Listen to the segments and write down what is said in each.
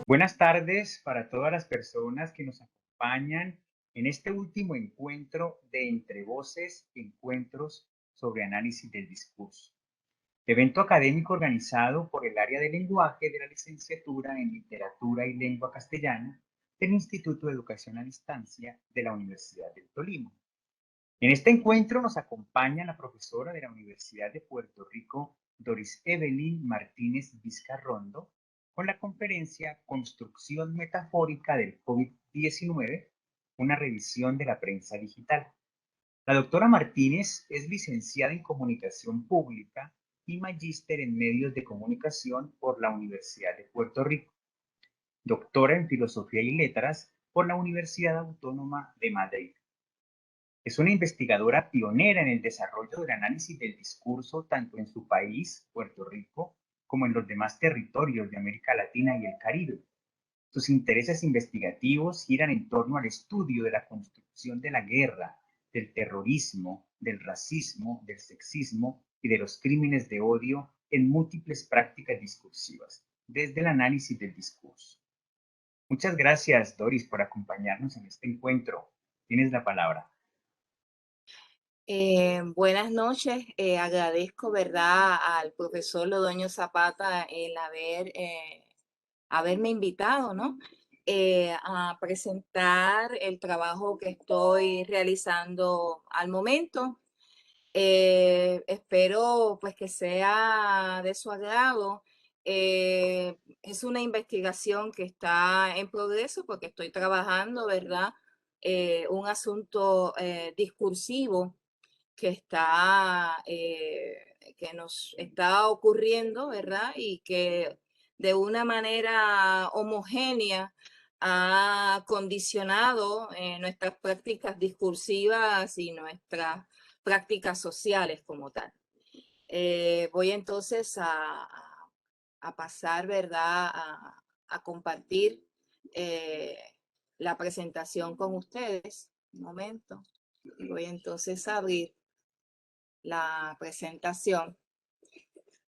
Buenas tardes para todas las personas que nos acompañan en este último encuentro de Entre Voces, Encuentros sobre Análisis del Discurso, evento académico organizado por el área de lenguaje de la licenciatura en Literatura y Lengua Castellana del Instituto de Educación a Distancia de la Universidad del Tolima. En este encuentro nos acompaña la profesora de la Universidad de Puerto Rico, Doris Evelyn Martínez Vizcarrondo, con la conferencia Construcción Metafórica del COVID-19, una revisión de la prensa digital. La doctora Martínez es licenciada en Comunicación Pública y magíster en Medios de Comunicación por la Universidad de Puerto Rico, doctora en Filosofía y Letras por la Universidad Autónoma de Madrid. Es una investigadora pionera en el desarrollo del análisis del discurso tanto en su país, Puerto Rico, como en los demás territorios de América Latina y el Caribe. Sus intereses investigativos giran en torno al estudio de la construcción de la guerra, del terrorismo, del racismo, del sexismo y de los crímenes de odio en múltiples prácticas discursivas, desde el análisis del discurso. Muchas gracias, Doris, por acompañarnos en este encuentro. Tienes la palabra. Buenas noches, agradezco, ¿verdad?, al profesor Lodoño Zapata haberme invitado, ¿no?, a presentar el trabajo que estoy realizando al momento. Espero pues que sea de su agrado. Es una investigación que está en progreso porque estoy trabajando, ¿verdad?, un asunto discursivo que nos está ocurriendo, ¿verdad? Y que de una manera homogénea ha condicionado nuestras prácticas discursivas y nuestras prácticas sociales como tal. Voy entonces a pasar, ¿verdad?, a compartir eh, la presentación con ustedes. Un momento. Y voy entonces a abrir la presentación.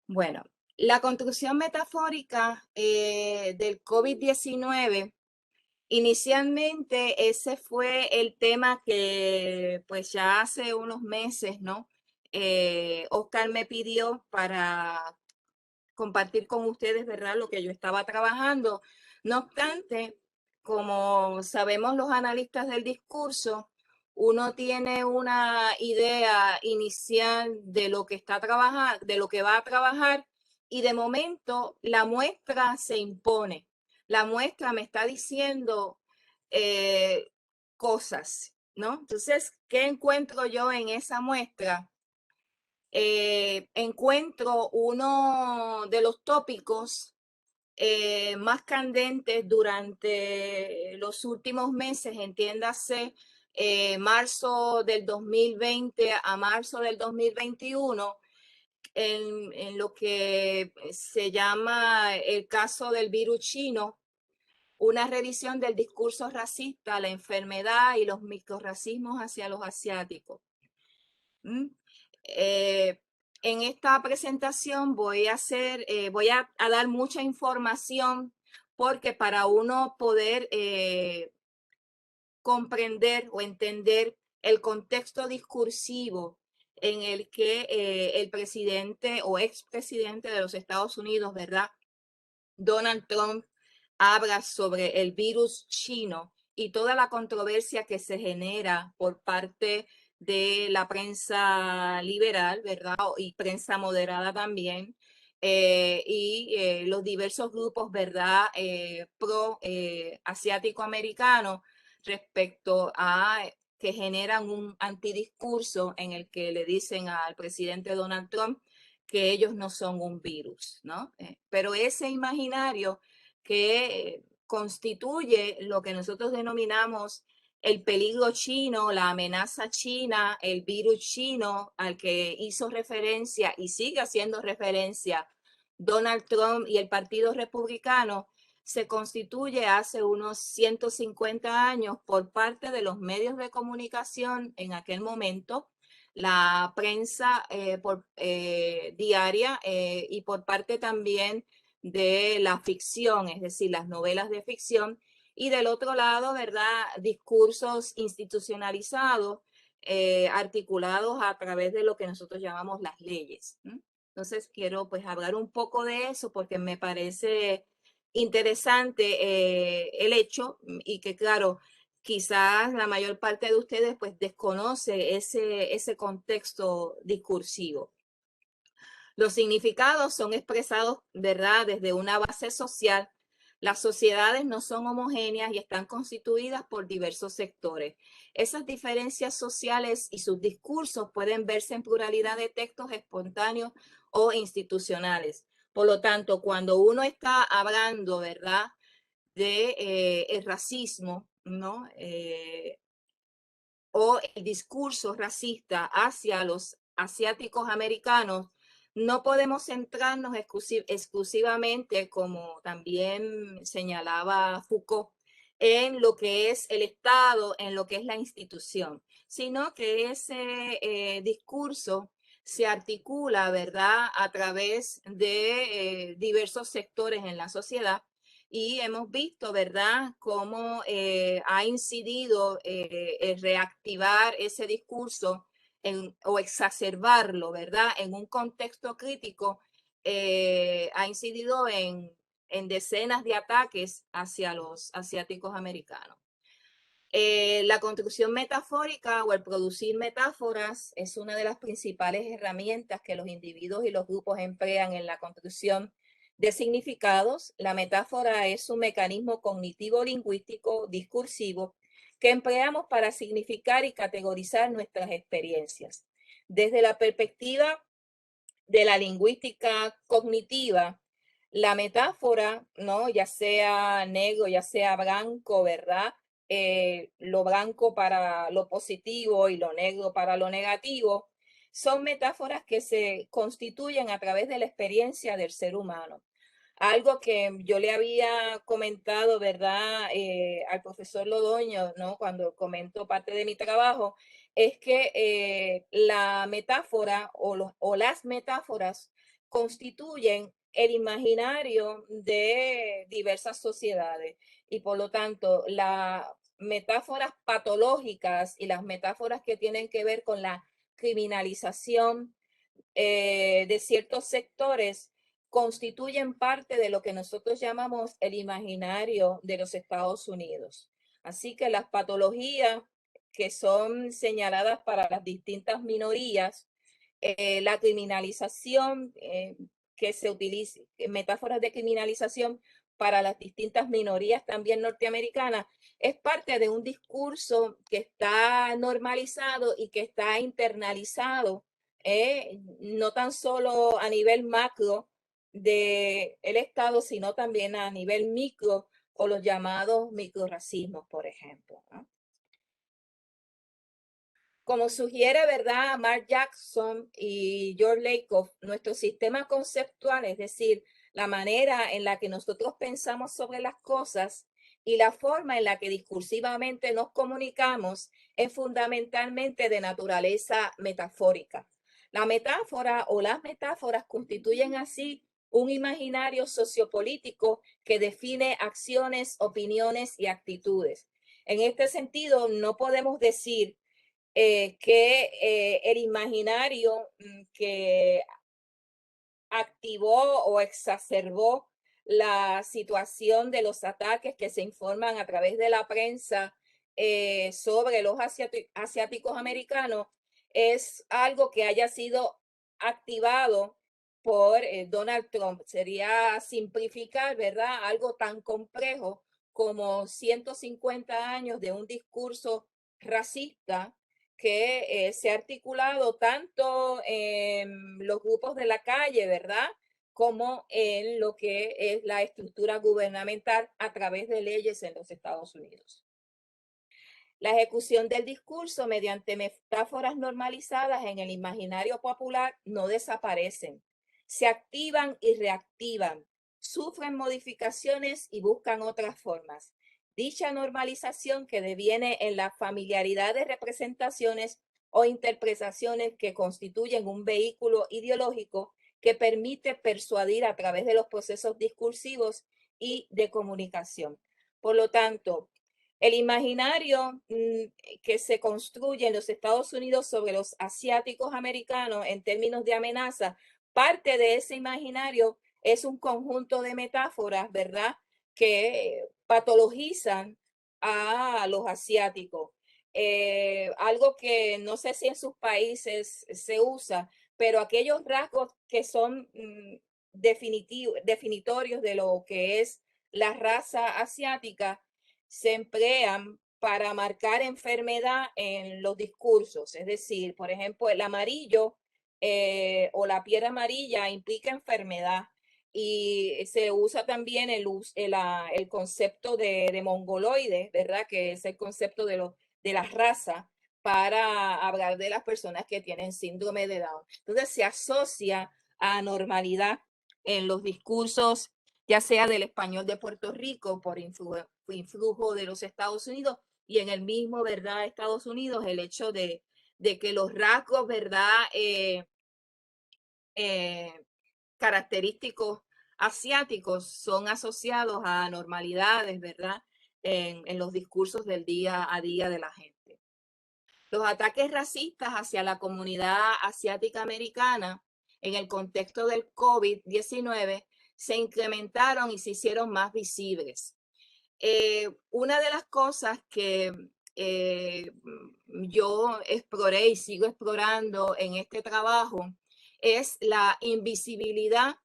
Bueno, la construcción metafórica del COVID-19, inicialmente ese fue el tema que pues ya hace unos meses, ¿no? Oscar me pidió para compartir con ustedes, ¿verdad?, lo que yo estaba trabajando. No obstante, como sabemos los analistas del discurso, uno tiene una idea inicial de lo que está trabajando, de lo que va a trabajar, y de momento la muestra se impone. La muestra me está diciendo eh, cosas, ¿no? Entonces, ¿qué encuentro yo en esa muestra? Encuentro uno de los tópicos más candentes durante los últimos meses, entiéndase, marzo del 2020 a marzo del 2021, en lo que se llama el caso del virus chino, una revisión del discurso racista, la enfermedad y los microrracismos hacia los asiáticos. ¿Mm? Eh, en esta presentación voy a dar mucha información porque para uno poder comprender o entender el contexto discursivo en el que el presidente o expresidente de los Estados Unidos, ¿verdad?, Donald Trump, habla sobre el virus chino y toda la controversia que se genera por parte de la prensa liberal, ¿verdad? Y prensa moderada también, y los diversos grupos, ¿verdad?, pro asiático-americano respecto a que generan un antidiscurso en el que le dicen al presidente Donald Trump que ellos no son un virus, ¿no? Pero ese imaginario que constituye lo que nosotros denominamos el peligro chino, la amenaza china, el virus chino al que hizo referencia y sigue haciendo referencia Donald Trump y el Partido Republicano, se constituye hace unos 150 años por parte de los medios de comunicación en aquel momento, la prensa diaria y por parte también de la ficción, es decir, las novelas de ficción, y del otro lado, ¿verdad? Discursos institucionalizados, articulados a través de lo que nosotros llamamos las leyes. Entonces, quiero pues hablar un poco de eso porque me parece interesante el hecho y que, claro, quizás la mayor parte de ustedes pues desconoce ese contexto discursivo. Los significados son expresados, ¿verdad?, desde una base social. Las sociedades no son homogéneas y están constituidas por diversos sectores. Esas diferencias sociales y sus discursos pueden verse en pluralidad de textos espontáneos o institucionales. Por lo tanto, cuando uno está hablando, ¿verdad?, de el racismo, ¿no? O el discurso racista hacia los asiáticos americanos, no podemos centrarnos exclusivamente, como también señalaba Foucault, en lo que es el Estado, en lo que es la institución, sino que ese discurso se articula, ¿verdad?, a través de diversos sectores en la sociedad. Y hemos visto, ¿verdad?, cómo ha incidido el reactivar ese discurso o exacerbarlo, ¿verdad?, en un contexto crítico, ha incidido en decenas de ataques hacia los asiáticos americanos. La construcción metafórica o el producir metáforas es una de las principales herramientas que los individuos y los grupos emplean en la construcción de significados. La metáfora es un mecanismo cognitivo lingüístico discursivo que empleamos para significar y categorizar nuestras experiencias. Desde la perspectiva de la lingüística cognitiva, la metáfora, ¿no?, ya sea negro, ya sea blanco, ¿verdad?, lo blanco para lo positivo y lo negro para lo negativo, son metáforas que se constituyen a través de la experiencia del ser humano. Algo que yo le había comentado, ¿verdad?, al profesor Lodoño, ¿no?, cuando comento parte de mi trabajo, es que la metáfora o las metáforas constituyen el imaginario de diversas sociedades y por lo tanto las metáforas patológicas y las metáforas que tienen que ver con la criminalización de ciertos sectores constituyen parte de lo que nosotros llamamos el imaginario de los Estados Unidos. Así que las patologías que son señaladas para las distintas minorías, la criminalización que se utiliza, metáforas de criminalización para las distintas minorías también norteamericanas, es parte de un discurso que está normalizado y que está internalizado, no tan solo a nivel macro del Estado, sino también a nivel micro o los llamados microracismos, por ejemplo, ¿no? Como sugiere, ¿verdad?, Mark Jackson y George Lakoff, nuestro sistema conceptual, es decir, la manera en la que nosotros pensamos sobre las cosas y la forma en la que discursivamente nos comunicamos es fundamentalmente de naturaleza metafórica. La metáfora o las metáforas constituyen así un imaginario sociopolítico que define acciones, opiniones y actitudes. En este sentido, no podemos decir que el imaginario que activó o exacerbó la situación de los ataques que se informan a través de la prensa sobre los asiáticos americanos es algo que haya sido activado por Donald Trump. Sería simplificar, ¿verdad?, algo tan complejo como 150 años de un discurso racista que se ha articulado tanto en los grupos de la calle, ¿verdad?, como en lo que es la estructura gubernamental a través de leyes en los Estados Unidos. La ejecución del discurso mediante metáforas normalizadas en el imaginario popular no desaparecen, se activan y reactivan, sufren modificaciones y buscan otras formas. Dicha normalización que deviene en la familiaridad de representaciones o interpretaciones que constituyen un vehículo ideológico que permite persuadir a través de los procesos discursivos y de comunicación. Por lo tanto, el imaginario que se construye en los Estados Unidos sobre los asiáticos americanos en términos de amenaza, parte de ese imaginario es un conjunto de metáforas, ¿verdad?, que patologizan a los asiáticos. Algo que no sé si en sus países se usa, pero aquellos rasgos que son definitorios de lo que es la raza asiática se emplean para marcar enfermedad en los discursos. Es decir, por ejemplo, el amarillo o la piel amarilla implica enfermedad. Y se usa también el concepto de mongoloide, ¿verdad? Que es el concepto de la raza para hablar de las personas que tienen síndrome de Down. Entonces se asocia a normalidad en los discursos, ya sea del español de Puerto Rico por influjo de los Estados Unidos y en el mismo, ¿verdad?, Estados Unidos, el hecho de que los rasgos, ¿verdad?, eh, característicos asiáticos son asociados a anormalidades, ¿verdad?, en los discursos del día a día de la gente. Los ataques racistas hacia la comunidad asiática americana en el contexto del COVID-19 se incrementaron y se hicieron más visibles. Una de las cosas que yo exploré y sigo explorando en este trabajo es la invisibilidad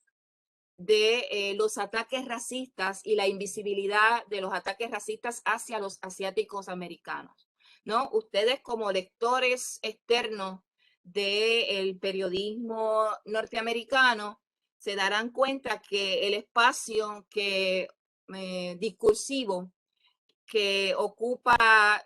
de los ataques racistas y la invisibilidad de los ataques racistas hacia los asiáticos americanos, ¿no? Ustedes como lectores externos del periodismo norteamericano se darán cuenta que el espacio discursivo que ocupa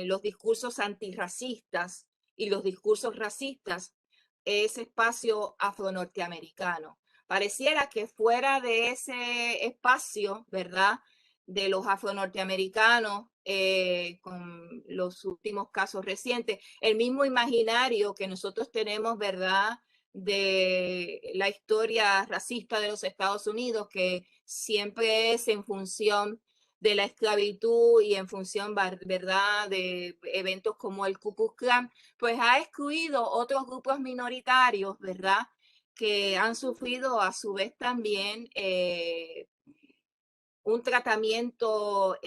los discursos antirracistas y los discursos racistas es espacio afro-norteamericano. Pareciera que fuera de ese espacio, ¿verdad?, de los afro-norteamericanos, con los últimos casos recientes, el mismo imaginario que nosotros tenemos, ¿verdad?, de la historia racista de los Estados Unidos, que siempre es en función de la esclavitud y en función, ¿verdad?, de eventos como el Ku Klux Klan, pues ha excluido otros grupos minoritarios, ¿verdad?, que han sufrido a su vez también un tratamiento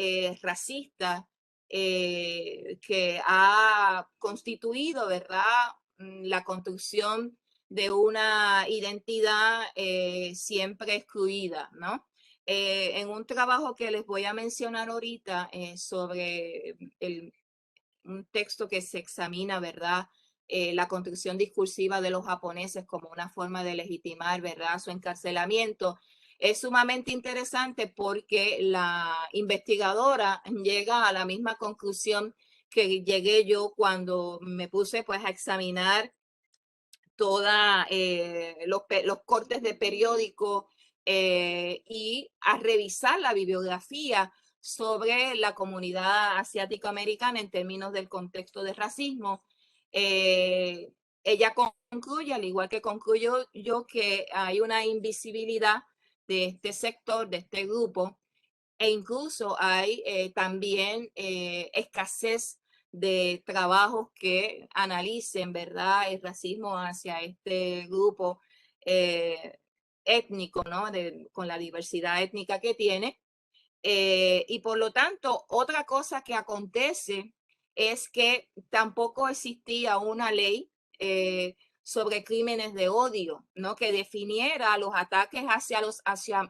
racista que ha constituido, ¿verdad?, la construcción de una identidad siempre excluida, ¿no? En un trabajo que les voy a mencionar ahorita sobre un texto que se examina, ¿verdad?, la construcción discursiva de los japoneses como una forma de legitimar, ¿verdad?, su encarcelamiento. Es sumamente interesante porque la investigadora llega a la misma conclusión que llegué yo cuando me puse pues a examinar todos los cortes de periódico y a revisar la bibliografía sobre la comunidad asiático-americana en términos del contexto de racismo. Ella concluye, al igual que concluyo yo, que hay una invisibilidad de este sector, de este grupo, e incluso hay también escasez de trabajos que analicen, ¿verdad?, el racismo hacia este grupo eh, étnico, ¿no?, con la diversidad étnica que tiene. Y por lo tanto, otra cosa que acontece es que tampoco existía una ley sobre crímenes de odio, ¿no?, que definiera los ataques hacia los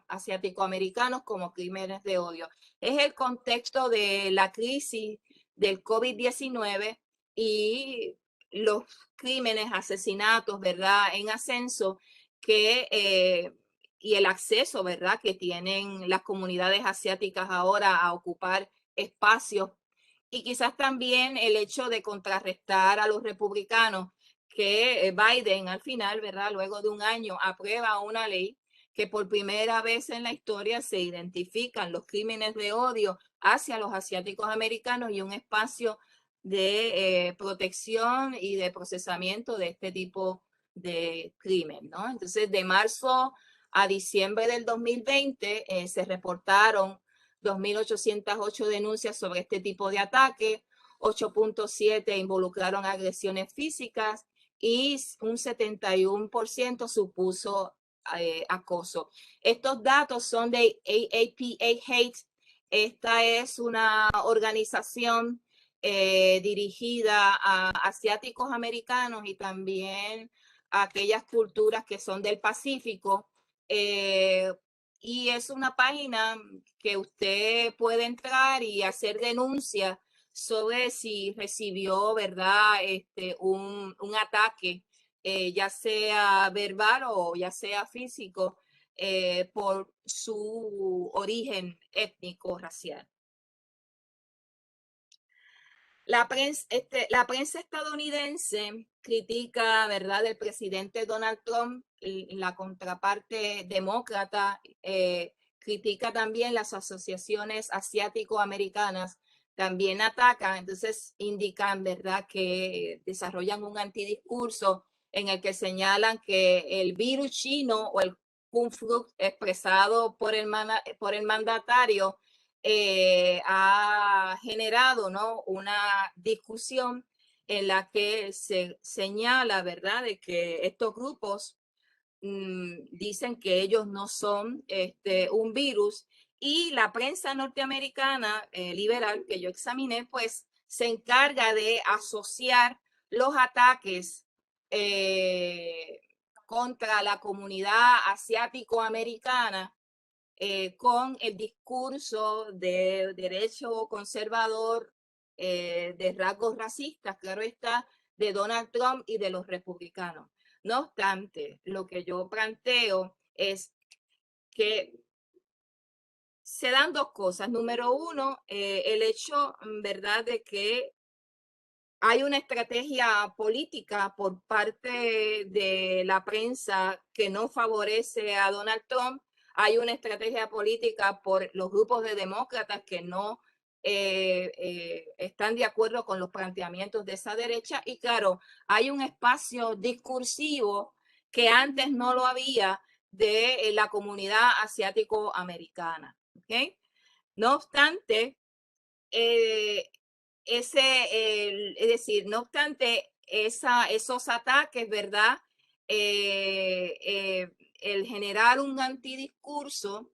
asiático-americanos como crímenes de odio. Es el contexto de la crisis del COVID-19 y los crímenes, asesinatos, ¿verdad?, en ascenso que y el acceso, ¿verdad?, que tienen las comunidades asiáticas ahora a ocupar espacios y quizás también el hecho de contrarrestar a los republicanos que Biden al final, ¿verdad?, luego de un año aprueba una ley que por primera vez en la historia se identifican los crímenes de odio hacia los asiáticos americanos y un espacio de protección y de procesamiento de este tipo crimen, ¿no? Entonces, de marzo a diciembre del 2020 se reportaron 2.808 denuncias sobre este tipo de ataque, 8.7 involucraron agresiones físicas y un 71% supuso acoso. Estos datos son de AAPA Hate. Esta es una organización dirigida a asiáticos americanos y también a aquellas culturas que son del Pacífico. Y es una página que usted puede entrar y hacer denuncia sobre si recibió, ¿verdad? Un ataque, ya sea verbal o ya sea físico, por su origen étnico racial. La prensa estadounidense critica, ¿verdad?, del presidente Donald Trump, la contraparte demócrata critica también las asociaciones asiático-americanas, también atacan, entonces indican, ¿verdad?, que desarrollan un antidiscurso en el que señalan que el virus chino o el Kung Flu expresado por el mandatario ha generado, ¿no?, una discusión en la que se señala, ¿verdad?, de que estos grupos dicen que ellos no son un virus, y la prensa norteamericana liberal que yo examiné, pues se encarga de asociar los ataques contra la comunidad asiático-americana con el discurso de derecho conservador de rasgos racistas, claro está, de Donald Trump y de los republicanos. No obstante, lo que yo planteo es que se dan dos cosas. Número uno, el hecho, ¿verdad?, de que hay una estrategia política por parte de la prensa que no favorece a Donald Trump. Hay una estrategia política por los grupos de demócratas que no están de acuerdo con los planteamientos de esa derecha. Y claro, hay un espacio discursivo que antes no lo había de la comunidad asiático-americana. ¿Okay? No obstante, es decir, no obstante esos ataques, ¿verdad? El generar un antidiscurso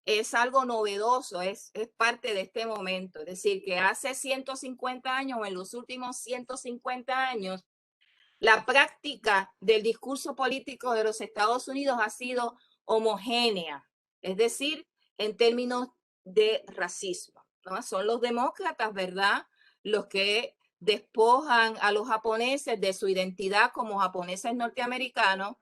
es algo novedoso, es parte de este momento. Es decir, que hace 150 años o en los últimos 150 años, la práctica del discurso político de los Estados Unidos ha sido homogénea, es decir, en términos de racismo, ¿no? Son los demócratas, ¿verdad?, los que despojan a los japoneses de su identidad como japoneses norteamericanos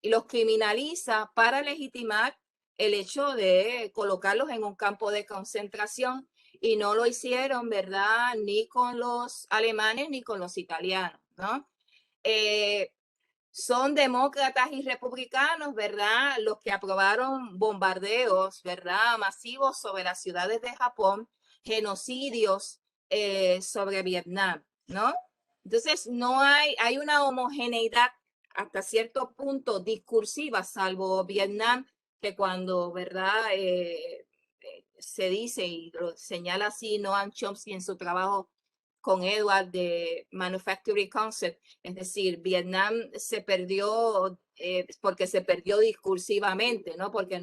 y los criminaliza para legitimar el hecho de colocarlos en un campo de concentración, y no lo hicieron, ¿verdad?, ni con los alemanes ni con los italianos, ¿no? Son demócratas y republicanos, ¿verdad?, los que aprobaron bombardeos, ¿verdad?, masivos sobre las ciudades de Japón, genocidios sobre Vietnam, ¿no? Entonces, no hay una homogeneidad hasta cierto punto discursiva, salvo Vietnam, que cuando, ¿verdad?, se dice y lo señala así Noam Chomsky en su trabajo con Edward de Manufacturing Concept, es decir, Vietnam se perdió porque se perdió discursivamente, ¿no? Porque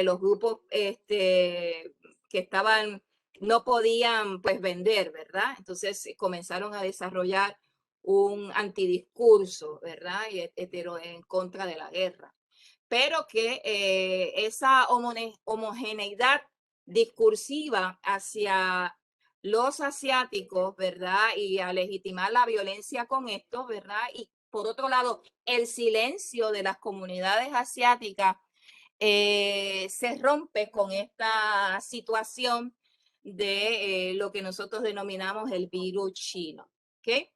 los grupos que estaban no podían pues vender, ¿verdad? Entonces comenzaron a desarrollar un antidiscurso, ¿verdad? Y en contra de la guerra. Pero que esa homogeneidad discursiva hacia los asiáticos, ¿verdad? Y a legitimar la violencia con esto, ¿verdad? Y por otro lado, el silencio de las comunidades asiáticas se rompe con esta situación de lo que nosotros denominamos el virus chino. ¿Okay?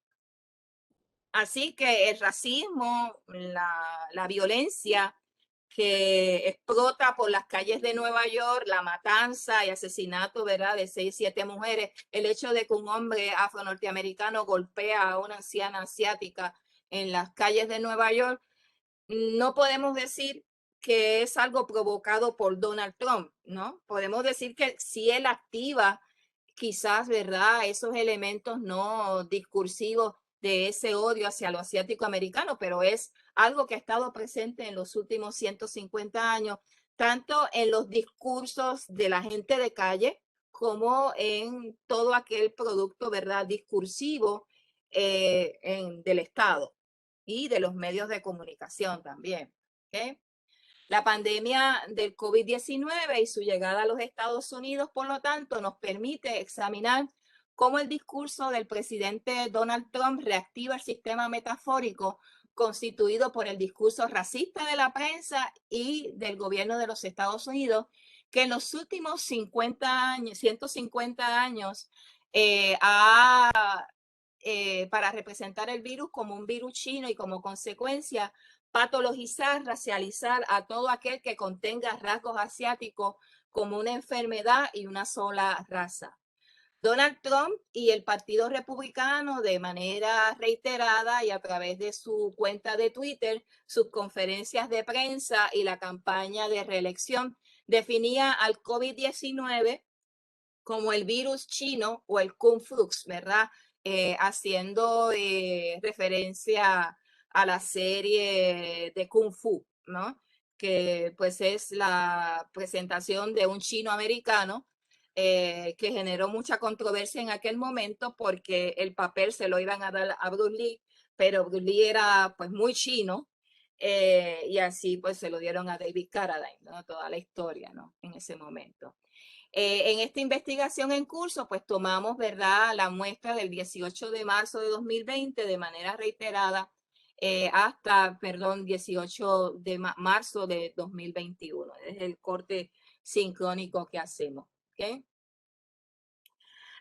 Así que el racismo, la violencia que explota por las calles de Nueva York, la matanza y asesinato, ¿verdad?, de 6, 7 mujeres, el hecho de que un hombre afro-norteamericano golpea a una anciana asiática en las calles de Nueva York, no podemos decir que es algo provocado por Donald Trump, ¿no? Podemos decir que si él activa quizás, ¿verdad? Esos elementos no discursivos de ese odio hacia lo asiático americano, pero es algo que ha estado presente en los últimos 150 años, tanto en los discursos de la gente de calle como en todo aquel producto, ¿verdad? Discursivo del Estado y de los medios de comunicación también. ¿Okay? La pandemia del COVID-19 y su llegada a los Estados Unidos, por lo tanto, nos permite examinar cómo el discurso del presidente Donald Trump reactiva el sistema metafórico constituido por el discurso racista de la prensa y del gobierno de los Estados Unidos, que en los últimos 50 años, 150 años, para representar el virus como un virus chino y como consecuencia patologizar, racializar a todo aquel que contenga rasgos asiáticos como una enfermedad y una sola raza. Donald Trump y el Partido Republicano de manera reiterada y a través de su cuenta de Twitter, sus conferencias de prensa y la campaña de reelección definía al COVID-19 como el virus chino o el Kung Flux, ¿verdad? Haciendo referencia a la serie de Kung Fu, ¿no? Que pues es la presentación de un chino americano que generó mucha controversia en aquel momento porque el papel se lo iban a dar a Bruce Lee, pero Bruce Lee era pues muy chino y así pues se lo dieron a David Carradine, ¿no? Toda la historia, ¿no? En ese momento. En esta investigación en curso, pues tomamos, ¿verdad?, la muestra del 18 de marzo de 2020 de manera reiterada hasta, perdón, 18 de marzo de 2021. Es el corte sincrónico que hacemos. ¿Okay?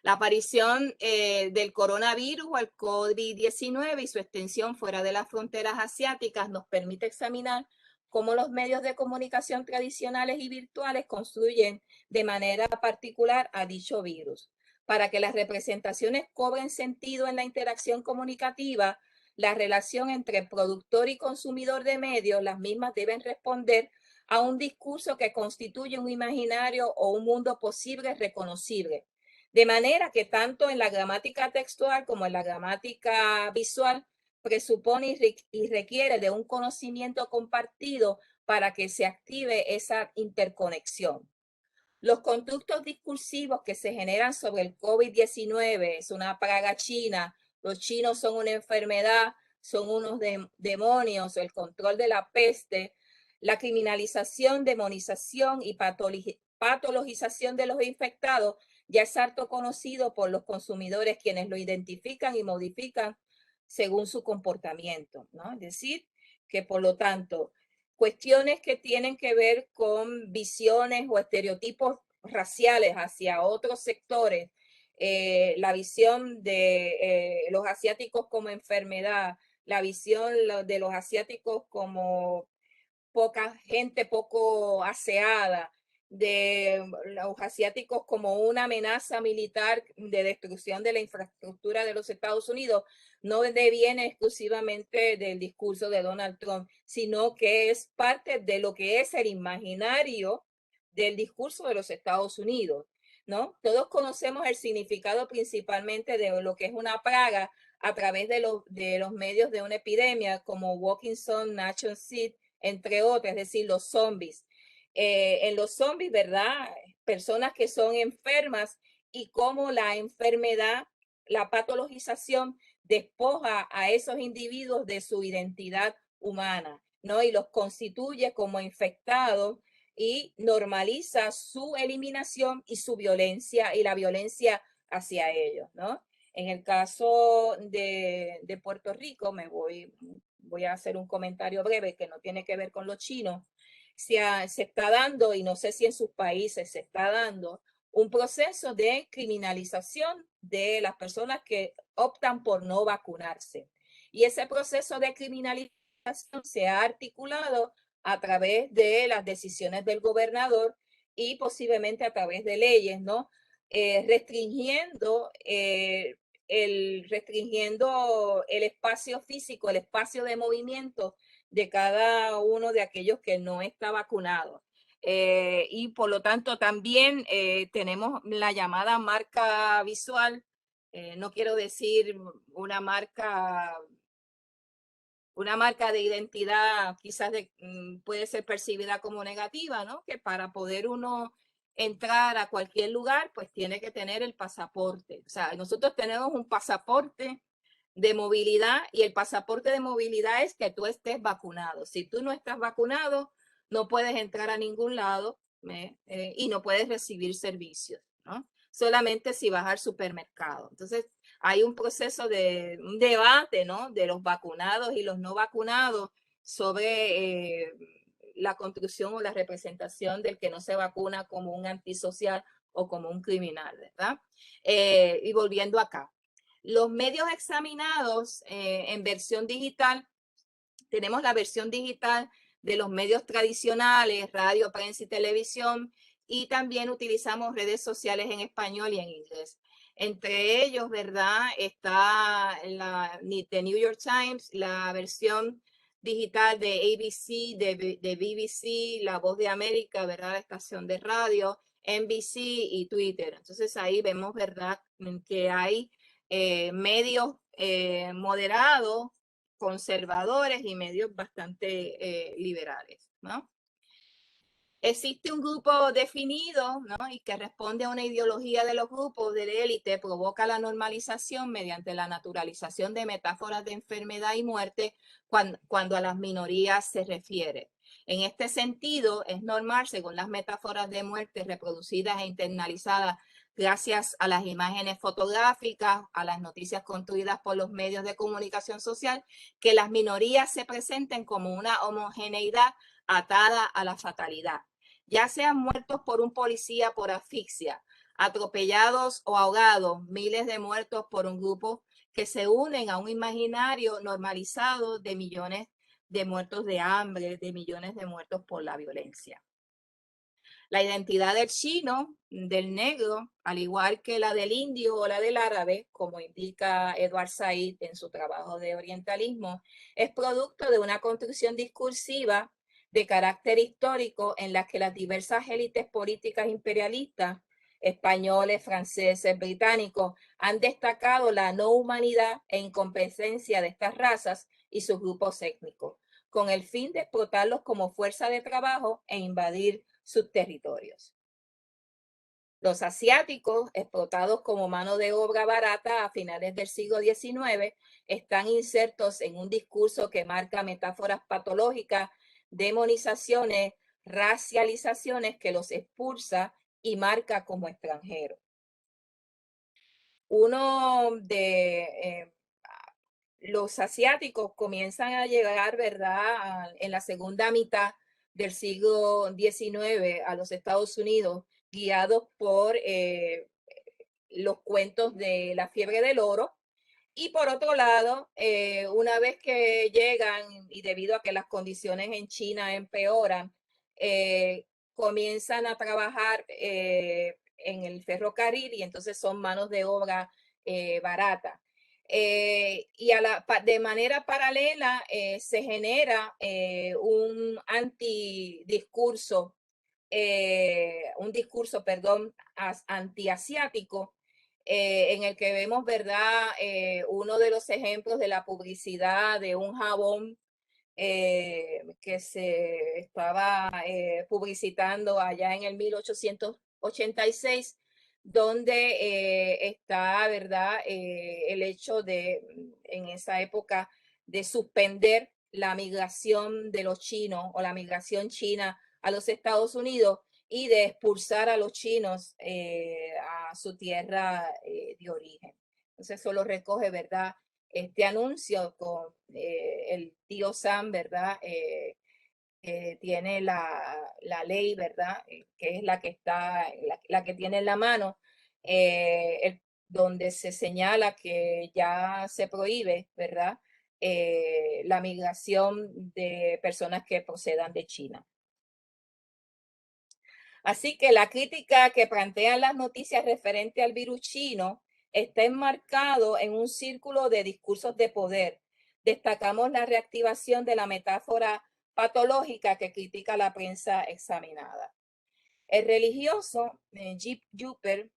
La aparición del coronavirus o el COVID-19 y su extensión fuera de las fronteras asiáticas nos permite examinar cómo los medios de comunicación tradicionales y virtuales construyen de manera particular a dicho virus. Para que las representaciones cobren sentido en la interacción comunicativa, la relación entre productor y consumidor de medios, las mismas deben responder a un discurso que constituye un imaginario o un mundo posible reconocible. De manera que tanto en la gramática textual como en la gramática visual presupone y requiere de un conocimiento compartido para que se active esa interconexión. Los constructos discursivos que se generan sobre el COVID-19 es una plaga china, los chinos son una enfermedad, son unos demonios, el control de la peste, la criminalización, demonización y patologización de los infectados ya es harto conocido por los consumidores quienes lo identifican y modifican según su comportamiento, ¿no? Es decir, que por lo tanto, cuestiones que tienen que ver con visiones o estereotipos raciales hacia otros sectores, la visión de los asiáticos como enfermedad, la visión de los asiáticos como poca gente poco aseada, de los asiáticos como una amenaza militar de destrucción de la infraestructura de los Estados Unidos, no deviene exclusivamente del discurso de Donald Trump, sino que es parte de lo que es el imaginario del discurso de los Estados Unidos, ¿no? Todos conocemos el significado principalmente de lo que es una plaga a través de los medios de una epidemia como Walking Sun, Nation Seed, entre otras, es decir, los zombies. En los zombies, ¿verdad? Personas que son enfermas y cómo la enfermedad, la patologización despoja a esos individuos de su identidad humana, ¿no? Y los constituye como infectados y normaliza su eliminación y su violencia y la violencia hacia ellos, ¿no? En el caso de Puerto Rico, voy a hacer un comentario breve que no tiene que ver con los chinos. Se está dando, y no sé si en sus países se está dando, un proceso de criminalización de las personas que optan por no vacunarse. Y ese proceso de criminalización se ha articulado a través de las decisiones del gobernador y posiblemente a través de leyes, ¿no? Restringiendo restringiendo el espacio físico, el espacio de movimiento de cada uno de aquellos que no está vacunado. Y por lo tanto también tenemos la llamada marca visual. No quiero decir una marca de identidad quizás puede ser percibida como negativa, ¿no? Que para poder uno entrar a cualquier lugar, pues tiene que tener el pasaporte. O sea, nosotros tenemos un pasaporte de movilidad y el pasaporte de movilidad es que tú estés vacunado. Si tú no estás vacunado, no puedes entrar a ningún lado y no puedes recibir servicios, ¿no? Solamente si vas al supermercado. Entonces, hay un proceso de un debate, ¿no? De los vacunados y los no vacunados sobre la construcción o la representación del que no se vacuna como un antisocial o como un criminal, ¿verdad? Y volviendo acá, los medios examinados en versión digital, tenemos la versión digital de los medios tradicionales, radio, prensa y televisión, y también utilizamos redes sociales en español y en inglés. Entre ellos, ¿verdad? Está The New York Times, la versión digital de ABC, de BBC, La Voz de América, ¿verdad? La estación de radio, NBC y Twitter. Entonces ahí vemos, ¿verdad? Que hay medios moderados, conservadores y medios bastante liberales, ¿no? Existe un grupo definido, ¿no? Y que responde a una ideología de los grupos de élite, provoca la normalización mediante la naturalización de metáforas de enfermedad y muerte cuando a las minorías se refiere. En este sentido, es normal, según las metáforas de muerte reproducidas e internalizadas gracias a las imágenes fotográficas, a las noticias construidas por los medios de comunicación social, que las minorías se presenten como una homogeneidad atada a la fatalidad, ya sean muertos por un policía por asfixia, atropellados o ahogados, miles de muertos por un grupo que se unen a un imaginario normalizado de millones de muertos de hambre, de millones de muertos por la violencia. La identidad del chino, del negro, al igual que la del indio o la del árabe, como indica Edward Said en su trabajo de orientalismo, es producto de una construcción discursiva de carácter histórico en la que las diversas élites políticas imperialistas, españoles, franceses, británicos, han destacado la no humanidad e incompetencia de estas razas y sus grupos étnicos, con el fin de explotarlos como fuerza de trabajo e invadir sus territorios. Los asiáticos, explotados como mano de obra barata a finales del siglo XIX, están insertos en un discurso que marca metáforas patológicas, demonizaciones, racializaciones que los expulsa y marca como extranjeros. Uno de los asiáticos comienzan a llegar, ¿verdad?, en la segunda mitad del siglo XIX a los Estados Unidos, guiados por los cuentos de la fiebre del oro. Y por otro lado, una vez que llegan y debido a que las condiciones en China empeoran, comienzan a trabajar en el ferrocarril y entonces son manos de obra barata. Y de manera paralela se genera un antidiscurso, perdón, antiasiático, en el que vemos, ¿verdad? Uno de los ejemplos de la publicidad de un jabón que se estaba publicitando allá en el 1886, donde está, ¿verdad? El hecho de, en esa época, de suspender la migración de los chinos o la migración china a los Estados Unidos y de expulsar a los chinos a su tierra de origen. Entonces eso lo recoge, ¿verdad? Este anuncio con el tío Sam, ¿verdad? Tiene la ley, ¿verdad? Que es la que está, la que tiene en la mano, donde se señala que ya se prohíbe, ¿verdad? La migración de personas que procedan de China. Así que la crítica que plantean las noticias referente al virus chino está enmarcado en un círculo de discursos de poder. Destacamos la reactivación de la metáfora patológica que critica la prensa examinada. El religioso Jeep Juper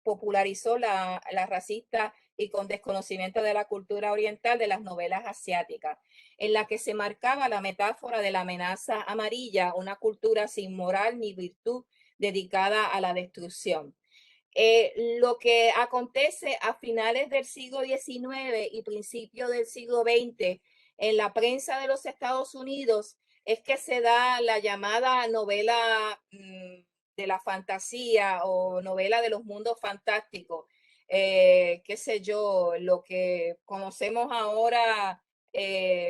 popularizó la racista y con desconocimiento de la cultura oriental de las novelas asiáticas, en la que se marcaba la metáfora de la amenaza amarilla, una cultura sin moral ni virtud dedicada a la destrucción. Lo que acontece a finales del siglo XIX y principios del siglo XX en la prensa de los Estados Unidos es que se da la llamada novela de la fantasía o novela de los mundos fantásticos. Qué sé yo, lo que conocemos ahora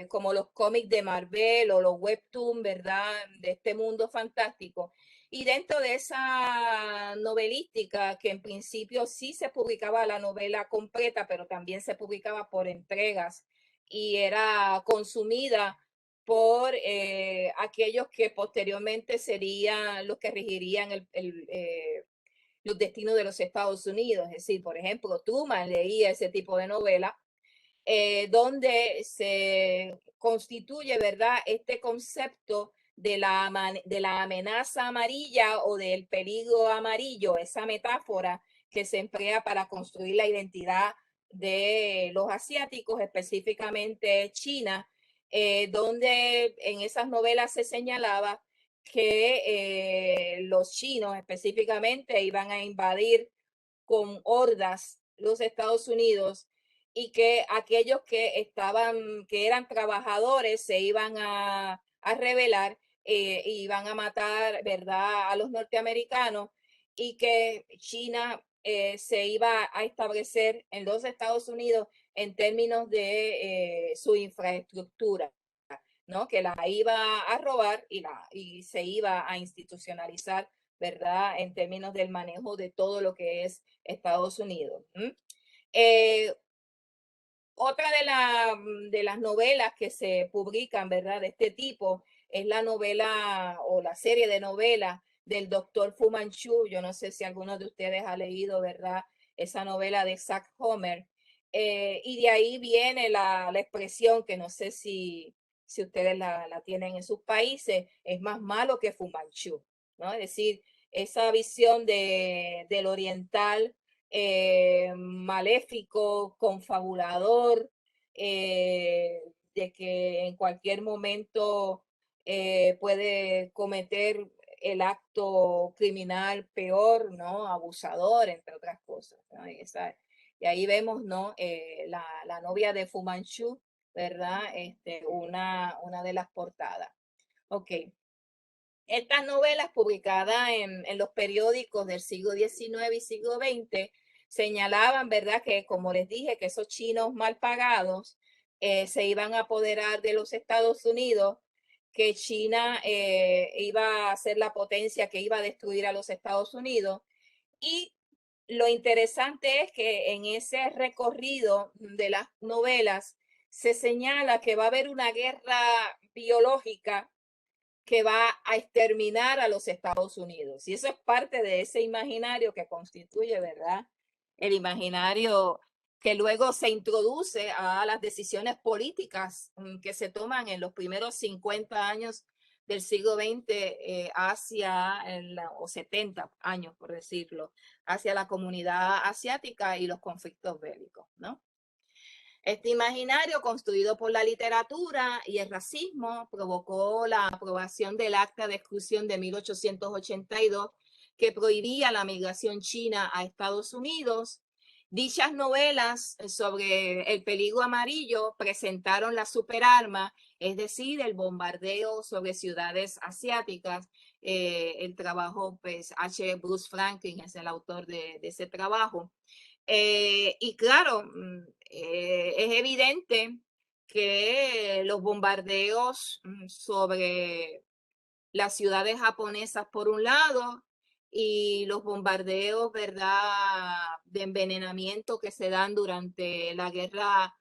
como los cómics de Marvel o los webtoons, ¿verdad? De este mundo fantástico. Y dentro de esa novelística, que en principio sí se publicaba la novela completa, pero también se publicaba por entregas y era consumida por aquellos que posteriormente serían los que regirían los destinos de los Estados Unidos. Es decir, por ejemplo, Truman leía ese tipo de novela, donde se constituye, ¿verdad?, este concepto de la amenaza amarilla o del peligro amarillo, esa metáfora que se emplea para construir la identidad de los asiáticos, específicamente China, donde en esas novelas se señalaba que los chinos específicamente iban a invadir con hordas los Estados Unidos y que aquellos que eran trabajadores se iban a rebelar, iban a matar, ¿verdad?, a los norteamericanos, y que China se iba a establecer en los Estados Unidos en términos de su infraestructura, ¿no? Que la iba a robar y se iba a institucionalizar, ¿verdad?, en términos del manejo de todo lo que es Estados Unidos. Eh, Otra de las novelas que se publican, ¿verdad?, de este tipo es la novela o la serie de novelas del doctor Fu Manchu. Yo no sé si alguno de ustedes ha leído, ¿verdad?, esa novela de Zach Homer. Y de ahí viene la expresión que no sé si ustedes la tienen en sus países, es más malo que Fu Manchu, ¿no? Es decir, esa visión del oriental maléfico, confabulador, de que en cualquier momento puede cometer el acto criminal peor, ¿no? Abusador, entre otras cosas, ¿no? Y ahí vemos, ¿no? La novia de Fu Manchu, ¿verdad? Una de las portadas. Ok. Estas novelas publicadas en los periódicos del siglo XIX y siglo XX señalaban, ¿verdad?, que como les dije, que esos chinos mal pagados se iban a apoderar de los Estados Unidos, que China iba a ser la potencia que iba a destruir a los Estados Unidos. Y lo interesante es que en ese recorrido de las novelas se señala que va a haber una guerra biológica que va a exterminar a los Estados Unidos. Y eso es parte de ese imaginario que constituye, ¿verdad?, el imaginario que luego se introduce a las decisiones políticas que se toman en los primeros 50 años del siglo XX o 70 años, por decirlo, hacia la comunidad asiática y los conflictos bélicos, ¿no? Este imaginario, construido por la literatura y el racismo, provocó la aprobación del Acta de Exclusión de 1882, que prohibía la migración china a Estados Unidos. Dichas novelas sobre el peligro amarillo presentaron la superarma, es decir, el bombardeo sobre ciudades asiáticas. El trabajo, pues, H. Bruce Franklin es el autor de ese trabajo. Y claro, es evidente que los bombardeos sobre las ciudades japonesas por un lado y los bombardeos, ¿verdad?, de envenenamiento que se dan durante la guerra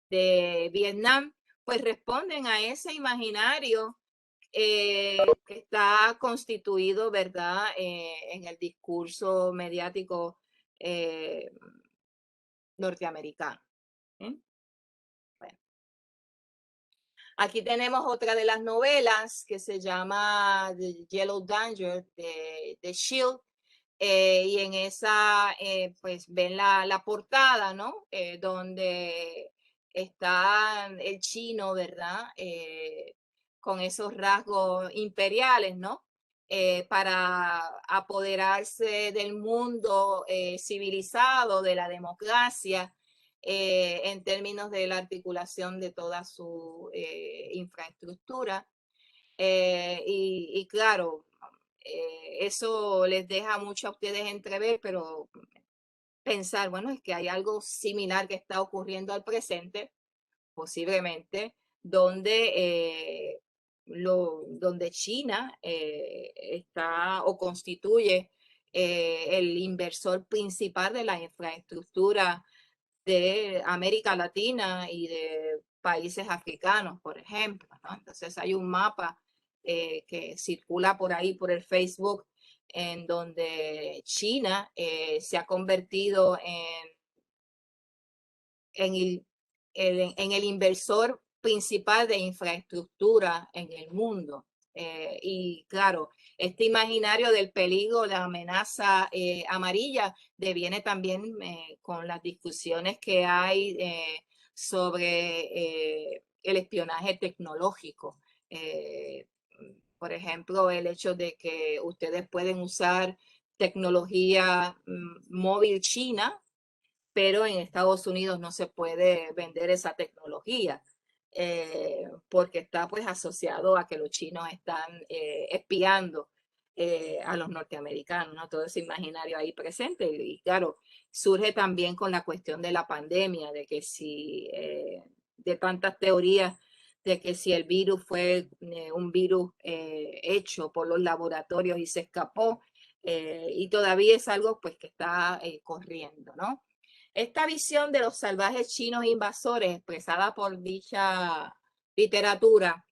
de Vietnam, pues responden a ese imaginario que está constituido, ¿verdad?, en el discurso mediático eh, norteamericano. ¿Eh? Bueno, aquí tenemos otra de las novelas que se llama The Yellow Danger de Shield. Y en esa, pues ven la portada, ¿no? Donde está el chino, ¿verdad? Con esos rasgos imperiales, ¿no? Para apoderarse del mundo civilizado, de la democracia, en términos de la articulación de toda su infraestructura. Y claro, eso les deja mucho a ustedes entrever, pero pensar, bueno, es que hay algo similar que está ocurriendo al presente, posiblemente, donde, donde China está o constituye el inversor principal de la infraestructura de América Latina y de países africanos, por ejemplo, ¿no? Entonces hay un mapa que circula por ahí, por el Facebook, en donde China se ha convertido en en el inversor principal de infraestructura en el mundo. Y claro, este imaginario del peligro, la amenaza amarilla, deviene también con las discusiones que hay sobre el espionaje tecnológico. Por ejemplo, el hecho de que ustedes pueden usar tecnología móvil china, pero en Estados Unidos no se puede vender esa tecnología porque está pues asociado a que los chinos están espiando a los norteamericanos, ¿no? Todo ese imaginario ahí presente. Y claro, surge también con la cuestión de la pandemia, de que si, de tantas teorías de que si el virus fue un virus hecho por los laboratorios y se escapó, y todavía es algo pues que está corriendo, ¿no? Esta visión de los salvajes chinos invasores expresada por dicha literatura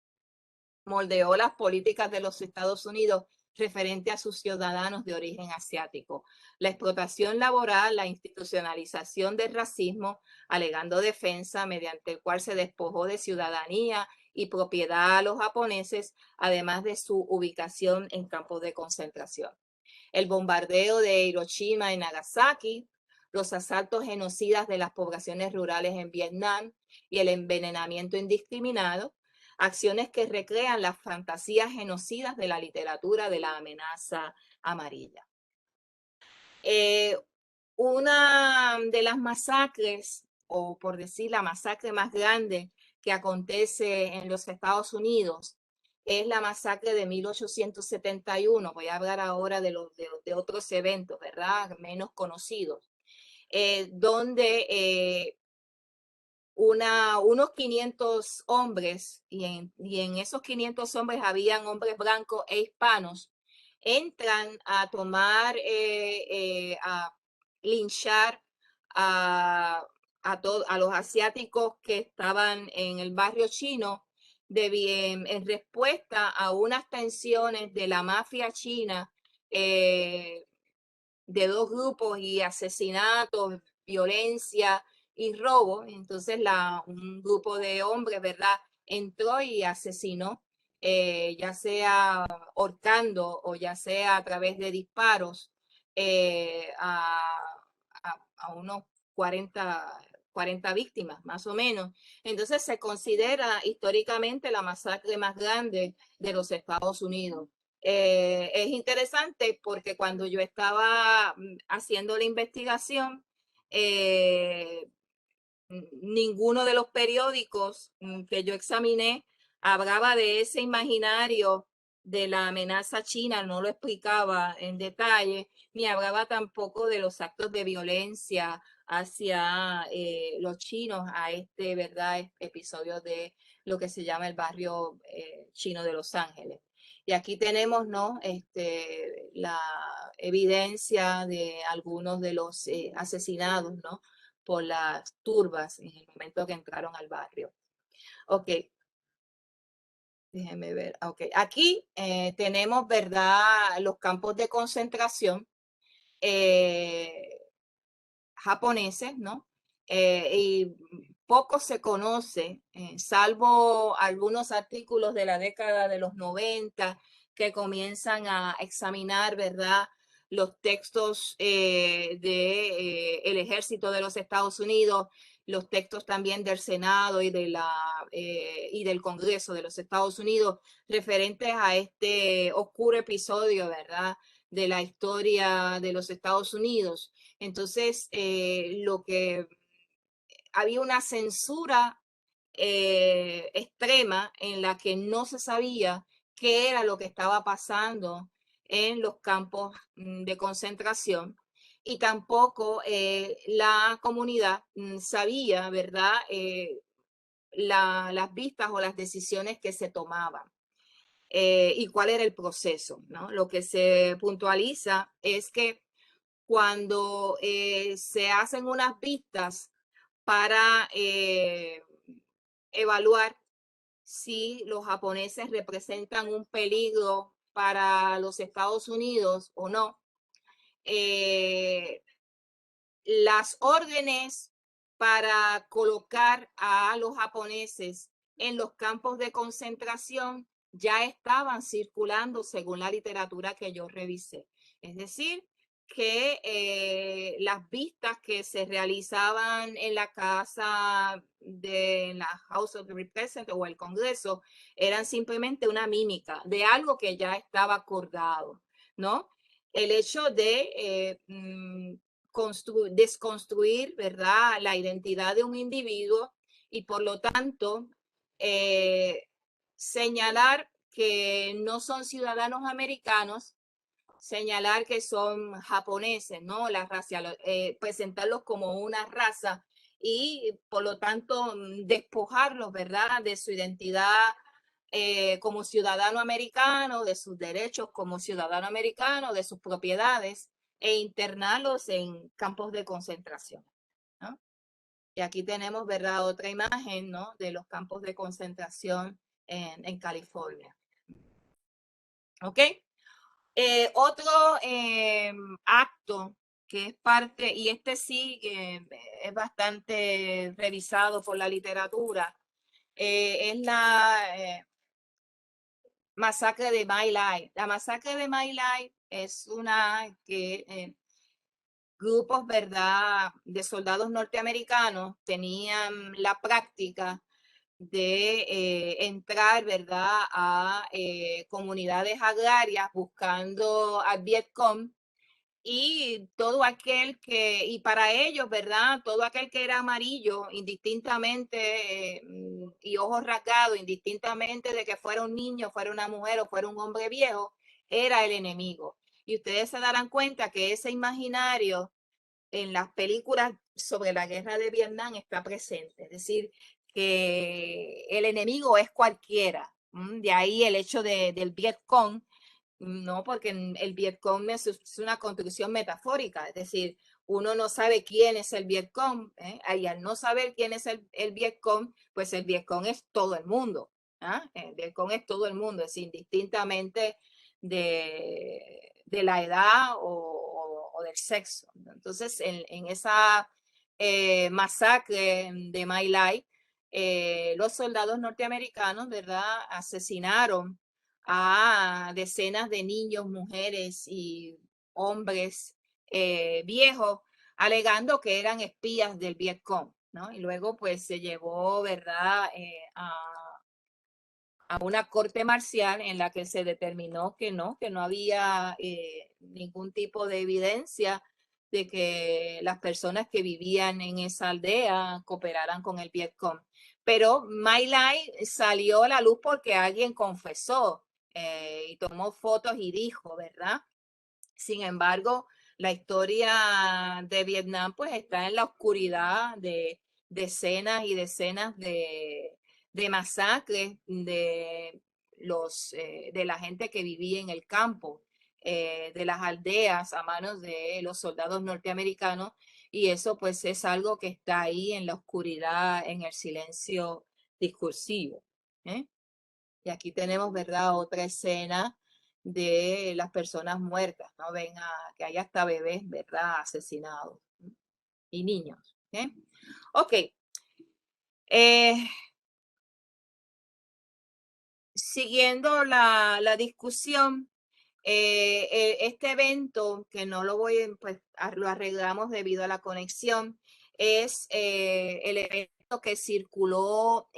moldeó las políticas de los Estados Unidos referente a sus ciudadanos de origen asiático. La explotación laboral, la institucionalización del racismo, alegando defensa, mediante el cual se despojó de ciudadanía y propiedad a los japoneses, además de su ubicación en campos de concentración. El bombardeo de Hiroshima y Nagasaki, los asaltos genocidas de las poblaciones rurales en Vietnam y el envenenamiento indiscriminado, acciones que recrean las fantasías genocidas de la literatura de la amenaza amarilla. Una de las masacres, o por decir la masacre más grande que acontece en los Estados Unidos, es la masacre de 1871. Voy a hablar ahora de otros eventos, ¿verdad? Menos conocidos, donde unos 500 hombres, y en esos 500 hombres habían hombres blancos e hispanos, entran a tomar, a linchar a los asiáticos que estaban en el barrio chino en respuesta a unas tensiones de la mafia china, de dos grupos y asesinatos, violencia y robo. Entonces un grupo de hombres, ¿verdad? Entró y asesinó, ya sea ahorcando o ya sea a través de disparos, a unos 40 víctimas, más o menos. Entonces se considera históricamente la masacre más grande de los Estados Unidos. Es interesante porque cuando yo estaba haciendo la investigación, ninguno de los periódicos que yo examiné hablaba de ese imaginario de la amenaza china, no lo explicaba en detalle, ni hablaba tampoco de los actos de violencia hacia los chinos a este, ¿verdad?, episodio de lo que se llama el barrio chino de Los Ángeles. Y aquí tenemos, ¿no? La evidencia de algunos de los asesinados, ¿no? Por las turbas en el momento que entraron al barrio. Ok, déjenme ver. Ok, aquí tenemos, ¿verdad?, los campos de concentración. japoneses, ¿no? Y poco se conoce, salvo algunos artículos de la década de los 90 que comienzan a examinar, ¿verdad?, los textos del ejército de los Estados Unidos, los textos también del Senado y del Congreso de los Estados Unidos referentes a este oscuro episodio, ¿verdad?, de la historia de los Estados Unidos. Entonces, lo que había una censura extrema en la que no se sabía qué era lo que estaba pasando en los campos de concentración y tampoco la comunidad sabía, ¿verdad?, las vistas o las decisiones que se tomaban. Y cuál era el proceso, ¿no? Lo que se puntualiza es que cuando se hacen unas vistas para evaluar si los japoneses representan un peligro para los Estados Unidos o no, las órdenes para colocar a los japoneses en los campos de concentración ya estaban circulando según la literatura que yo revisé. Es decir, que las vistas que se realizaban en la casa de la House of Representatives o el Congreso eran simplemente una mímica de algo que ya estaba acordado, ¿no? El hecho de desconstruir, ¿verdad?, la identidad de un individuo y por lo tanto señalar que no son ciudadanos americanos, señalar que son japoneses, ¿no? La racial, presentarlos como una raza y por lo tanto despojarlos, ¿verdad?, de su identidad como ciudadano americano, de sus derechos como ciudadano americano, de sus propiedades e internarlos en campos de concentración, ¿no? Y aquí tenemos, ¿verdad?, otra imagen, ¿no?, de los campos de concentración en California. ¿Ok? Otro acto que es parte, y este sí es bastante revisado por la literatura, es la masacre de My Lai. La masacre de My Lai es una que grupos, ¿verdad?, de soldados norteamericanos tenían la práctica de entrar, ¿verdad?, a comunidades agrarias buscando al Vietcong y todo aquel que, y para ellos, ¿verdad?, todo aquel que era amarillo, indistintamente, y ojos rasgados, indistintamente de que fuera un niño, fuera una mujer o fuera un hombre viejo, era el enemigo. Y ustedes se darán cuenta que ese imaginario en las películas sobre la guerra de Vietnam está presente. Es decir, que el enemigo es cualquiera. De ahí el hecho del Vietcong, no, porque el Vietcong es una construcción metafórica, es decir, uno no sabe quién es el Vietcong, y al no saber quién es el Vietcong, pues el Vietcong es todo el mundo. El Vietcong es todo el mundo, es indistintamente de la edad o del sexo. Entonces, en esa masacre de My Lai, los soldados norteamericanos, ¿verdad?, asesinaron a decenas de niños, mujeres y hombres viejos, alegando que eran espías del Vietcong, ¿no? Y luego pues se llevó, ¿verdad?, a una corte marcial en la que se determinó que no había ningún tipo de evidencia de que las personas que vivían en esa aldea cooperaran con el Vietcong. Pero My Lai salió a la luz porque alguien confesó y tomó fotos y dijo, ¿verdad? Sin embargo, la historia de Vietnam pues está en la oscuridad de decenas y decenas de masacres de la gente que vivía en el campo, de las aldeas a manos de los soldados norteamericanos, y eso pues es algo que está ahí en la oscuridad, en el silencio discursivo. ¿eh? Y aquí tenemos, ¿verdad?, otra escena de las personas muertas, ¿no? Ven que hay hasta bebés, ¿verdad?, asesinados. y niños. Ok. Siguiendo la discusión, este evento, que no lo voy, pues lo arreglamos debido a la conexión, es el evento que circuló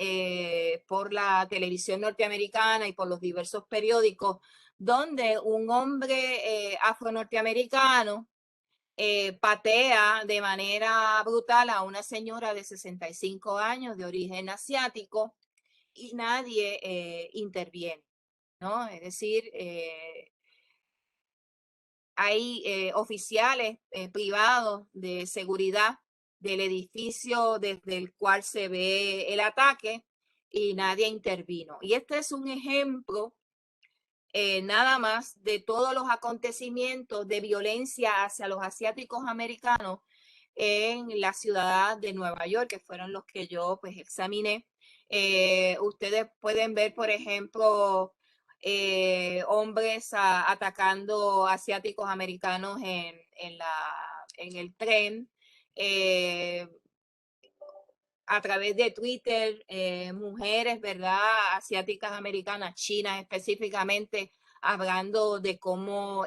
por la televisión norteamericana y por los diversos periódicos, donde un hombre afro-norteamericano patea de manera brutal a una señora de 65 años de origen asiático y nadie interviene, ¿no? Es decir, hay oficiales privados de seguridad del edificio desde el cual se ve el ataque y nadie intervino. Y este es un ejemplo nada más de todos los acontecimientos de violencia hacia los asiáticos americanos en la ciudad de Nueva York, que fueron los que yo pues examiné. Ustedes pueden ver, por ejemplo, hombres atacando asiáticos americanos en el tren. A través de Twitter, mujeres, ¿verdad? Asiáticas americanas, chinas específicamente, hablando de cómo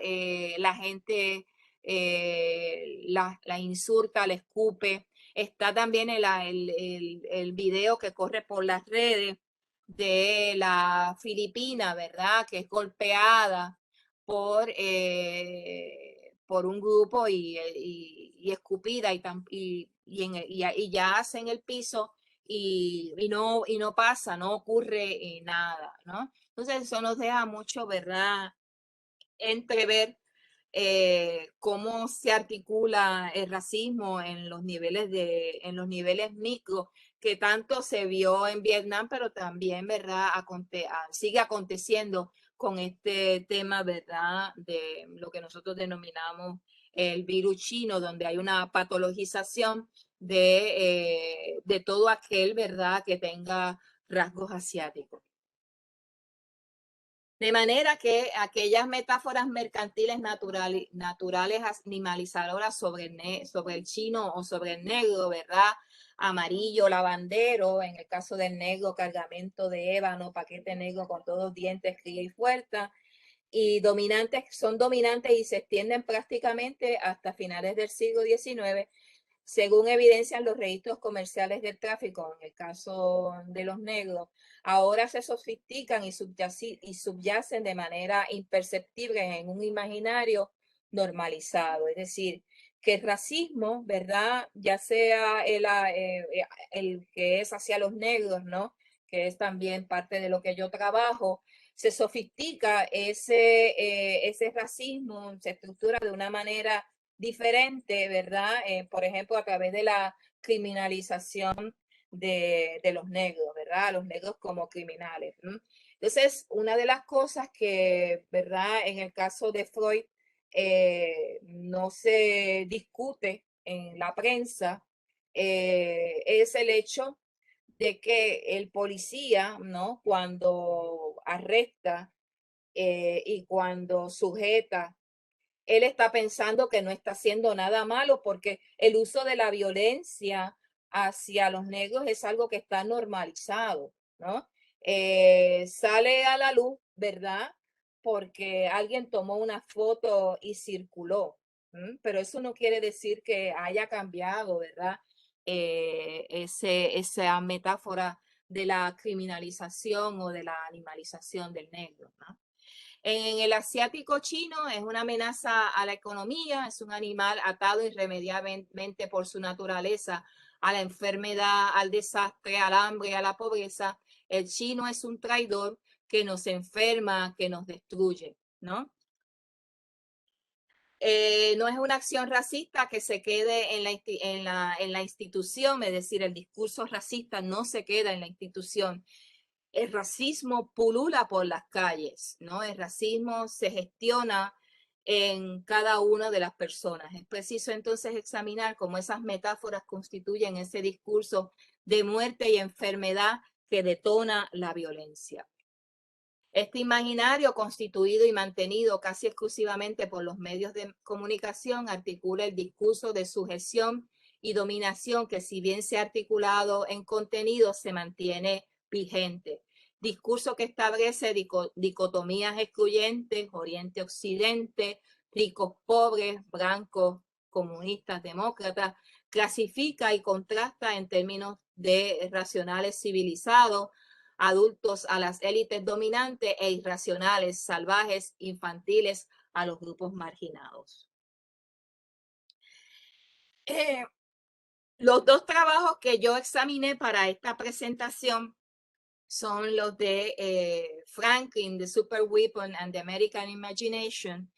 la gente la insulta, la escupe. Está también el video que corre por las redes de la Filipina, ¿verdad? Que es golpeada por un grupo y escupida y ya hacen el piso y no pasa, no ocurre nada, ¿no? Entonces eso nos deja mucho, ¿verdad? Entrever cómo se articula el racismo en los niveles micro, que tanto se vio en Vietnam, pero también, ¿verdad? Sigue aconteciendo con este tema, ¿verdad? De lo que nosotros denominamos el virus chino, donde hay una patologización de todo aquel, ¿verdad? Que tenga rasgos asiáticos. De manera que aquellas metáforas mercantiles naturales animalizadoras sobre el chino o sobre el negro, ¿verdad? Amarillo, lavandero, en el caso del negro, cargamento de ébano, paquete negro con todos dientes, cría y fuerza, y son dominantes y se extienden prácticamente hasta finales del siglo XIX, según evidencian los registros comerciales del tráfico, en el caso de los negros. Ahora se sofistican y subyacen de manera imperceptible en un imaginario normalizado. Es decir, que el racismo, ¿verdad? Ya sea el que es hacia los negros, ¿no? Que es también parte de lo que yo trabajo, se sofistica ese racismo, se estructura de una manera diferente, ¿verdad? Por ejemplo, a través de la criminalización de los negros, ¿verdad? Los negros como criminales. Entonces, una de las cosas que, ¿verdad? En el caso de Freud, no se discute en la prensa, es el hecho de que el policía, ¿no? Cuando arresta y cuando sujeta, él está pensando que no está haciendo nada malo porque el uso de la violencia hacia los negros es algo que está normalizado, ¿no? Sale a la luz, ¿verdad? Porque alguien tomó una foto y circuló, pero eso no quiere decir que haya cambiado, ¿verdad? Esa metáfora de la criminalización o de la animalización del negro, ¿no? En el asiático chino es una amenaza a la economía, es un animal atado irremediablemente por su naturaleza a la enfermedad, al desastre, al hambre, a la pobreza. El chino es un traidor que nos enferma, que nos destruye, ¿no? No es una acción racista que se quede en la institución, es decir, el discurso racista no se queda en la institución. El racismo pulula por las calles, ¿no? El racismo se gestiona en cada una de las personas. Es preciso entonces examinar cómo esas metáforas constituyen ese discurso de muerte y enfermedad que detona la violencia. Este imaginario, constituido y mantenido casi exclusivamente por los medios de comunicación, articula el discurso de sujeción y dominación que, si bien se ha articulado en contenido, se mantiene vigente. Discurso que establece dicotomías excluyentes, Oriente-Occidente, ricos-pobres, blancos, comunistas, demócratas, clasifica y contrasta en términos de racionales civilizados, adultos a las élites dominantes e irracionales, salvajes, infantiles a los grupos marginados. Los dos trabajos que yo examiné para esta presentación son los de Franklin, The Super Weapon and the American Imagination.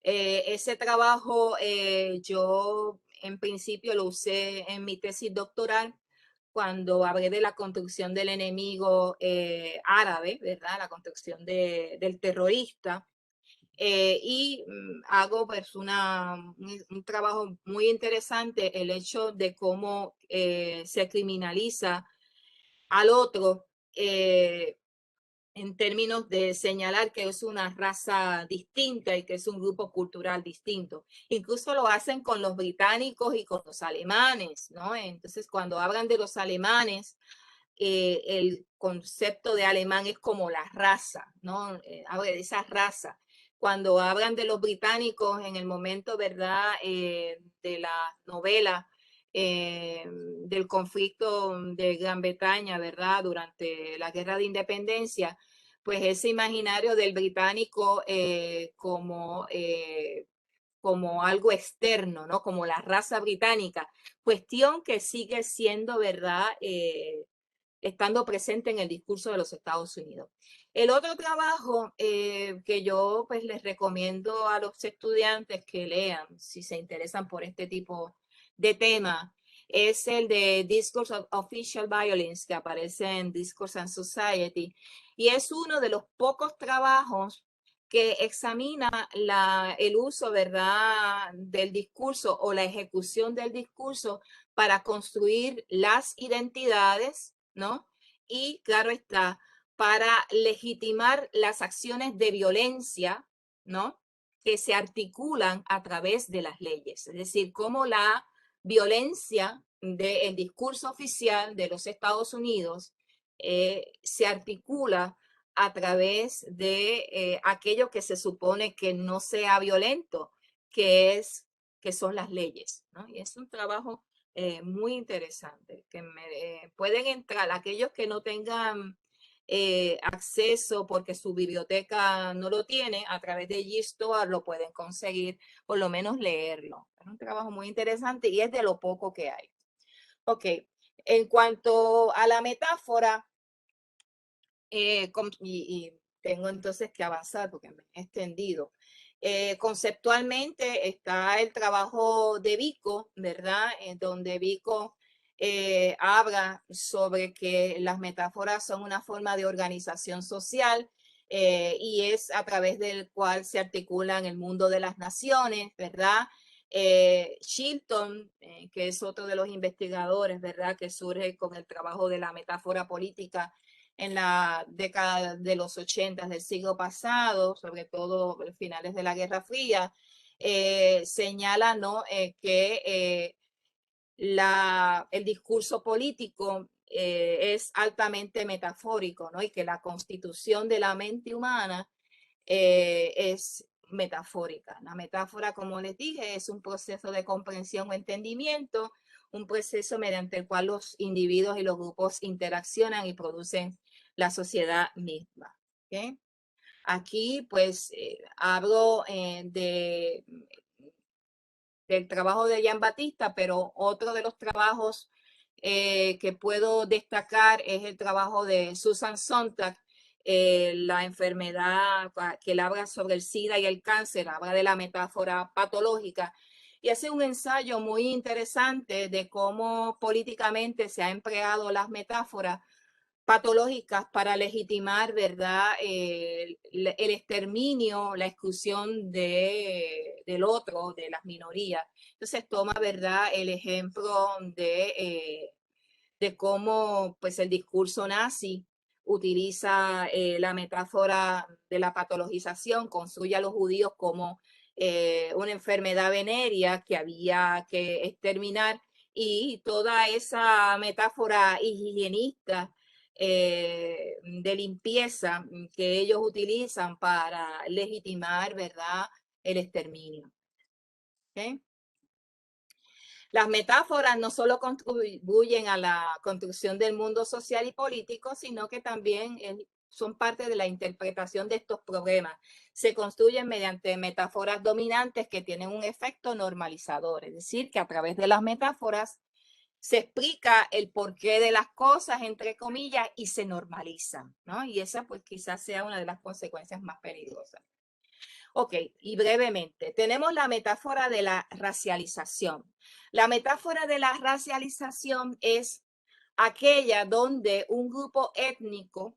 Ese trabajo yo en principio lo usé en mi tesis doctoral cuando hablé de la construcción del enemigo árabe, ¿verdad? La construcción del terrorista. Y hago pues un trabajo muy interesante, el hecho de cómo se criminaliza al otro en términos de señalar que es una raza distinta y que es un grupo cultural distinto. Incluso lo hacen con los británicos y con los alemanes, ¿no? Entonces, cuando hablan de los alemanes, el concepto de alemán es como la raza, ¿no? Habla de esa raza. Cuando hablan de los británicos en el momento, ¿verdad?, de la novela del conflicto de Gran Bretaña, ¿verdad?, durante la Guerra de Independencia, pues ese imaginario del británico como algo externo, ¿no? Como la raza británica, cuestión que sigue siendo, ¿verdad?, estando presente en el discurso de los Estados Unidos. El otro trabajo que yo pues les recomiendo a los estudiantes que lean, si se interesan por este tipo de tema, es el de Discourse of Official Violence, que aparece en Discourse and Society, y es uno de los pocos trabajos que examina el uso, ¿verdad?, del discurso o la ejecución del discurso para construir las identidades, ¿no? Y claro está, para legitimar las acciones de violencia, ¿no?, que se articulan a través de las leyes. Es decir, cómo la violencia del discurso oficial de los Estados Unidos se articula a través de aquello que se supone que no sea violento, que son las leyes, ¿no? Y es un trabajo muy interesante, que pueden entrar aquellos que no tengan acceso porque su biblioteca no lo tiene, a través de Gstore lo pueden conseguir, por lo menos leerlo. Es un trabajo muy interesante y es de lo poco que hay. Ok, en cuanto a la metáfora, y tengo entonces que avanzar porque me he extendido. Conceptualmente está el trabajo de Vico, ¿verdad? Donde Vico habla sobre que las metáforas son una forma de organización social y es a través del cual se articulan el mundo de las naciones, ¿verdad? Chilton, que es otro de los investigadores, ¿verdad?, que surge con el trabajo de la metáfora política en la década de los 80 del siglo pasado, sobre todo finales de la Guerra Fría, señala, ¿no?, que el discurso político es altamente metafórico, ¿no?, y que la constitución de la mente humana es metafórica. La metáfora, como les dije, es un proceso de comprensión o entendimiento, un proceso mediante el cual los individuos y los grupos interaccionan y producen la sociedad misma. ¿Okay? Aquí, pues, hablo del trabajo de Jean Baptiste, pero otro de los trabajos que puedo destacar es el trabajo de Susan Sontag, la enfermedad que él habla sobre el SIDA y el cáncer, habla de la metáfora patológica y hace un ensayo muy interesante de cómo políticamente se ha empleado las metáforas patológicas para legitimar, ¿verdad?, el exterminio, la exclusión del otro, de las minorías. Entonces toma, ¿verdad?, el ejemplo de cómo pues, el discurso nazi utiliza la metáfora de la patologización, construye a los judíos como una enfermedad venérea que había que exterminar y toda esa metáfora higienista de limpieza que ellos utilizan para legitimar, ¿verdad?, el exterminio. ¿Okay? Las metáforas no solo contribuyen a la construcción del mundo social y político, sino que también son parte de la interpretación de estos problemas. Se construyen mediante metáforas dominantes que tienen un efecto normalizador, es decir, que a través de las metáforas se explica el porqué de las cosas, entre comillas, y se normalizan, ¿no? Y esa pues quizás sea una de las consecuencias más peligrosas. Ok, y brevemente, tenemos la metáfora de la racialización. La metáfora de la racialización es aquella donde un grupo étnico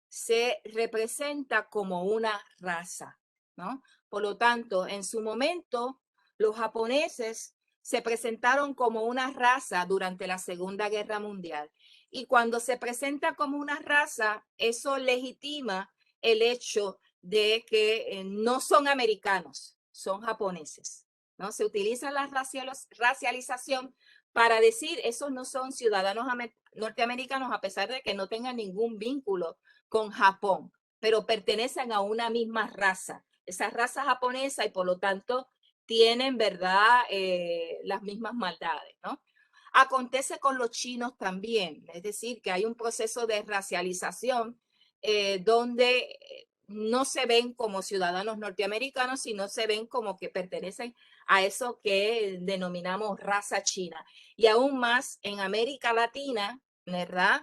se representa como una raza, ¿no? Por lo tanto, en su momento, los japoneses se presentaron como una raza durante la Segunda Guerra Mundial. Y cuando se presenta como una raza, eso legitima el hecho de que no son americanos, son japoneses, ¿no? Se utiliza la racialización para decir esos no son ciudadanos norteamericanos a pesar de que no tengan ningún vínculo con Japón, pero pertenecen a una misma raza, esa raza japonesa, y por lo tanto tienen, ¿verdad?, las mismas maldades, ¿no? Acontece con los chinos también, es decir, que hay un proceso de racialización donde no se ven como ciudadanos norteamericanos, sino se ven como que pertenecen a eso que denominamos raza china. Y aún más en América Latina, ¿verdad?,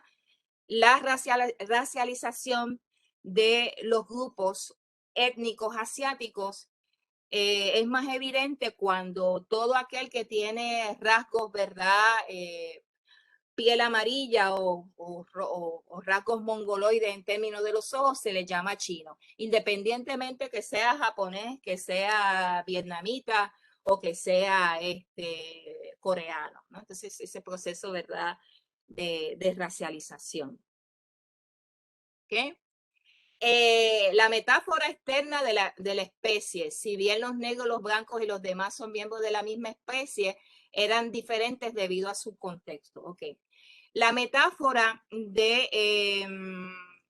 la racialización de los grupos étnicos asiáticos es más evidente cuando todo aquel que tiene rasgos, ¿verdad?, piel amarilla o rasgos mongoloides en términos de los ojos, se le llama chino, independientemente que sea japonés, que sea vietnamita o que sea coreano, ¿no? Entonces, ese proceso, ¿verdad?, de racialización. ¿Okay? La metáfora externa de la especie, si bien los negros, los blancos y los demás son miembros de la misma especie, eran diferentes debido a su contexto. Okay. La metáfora de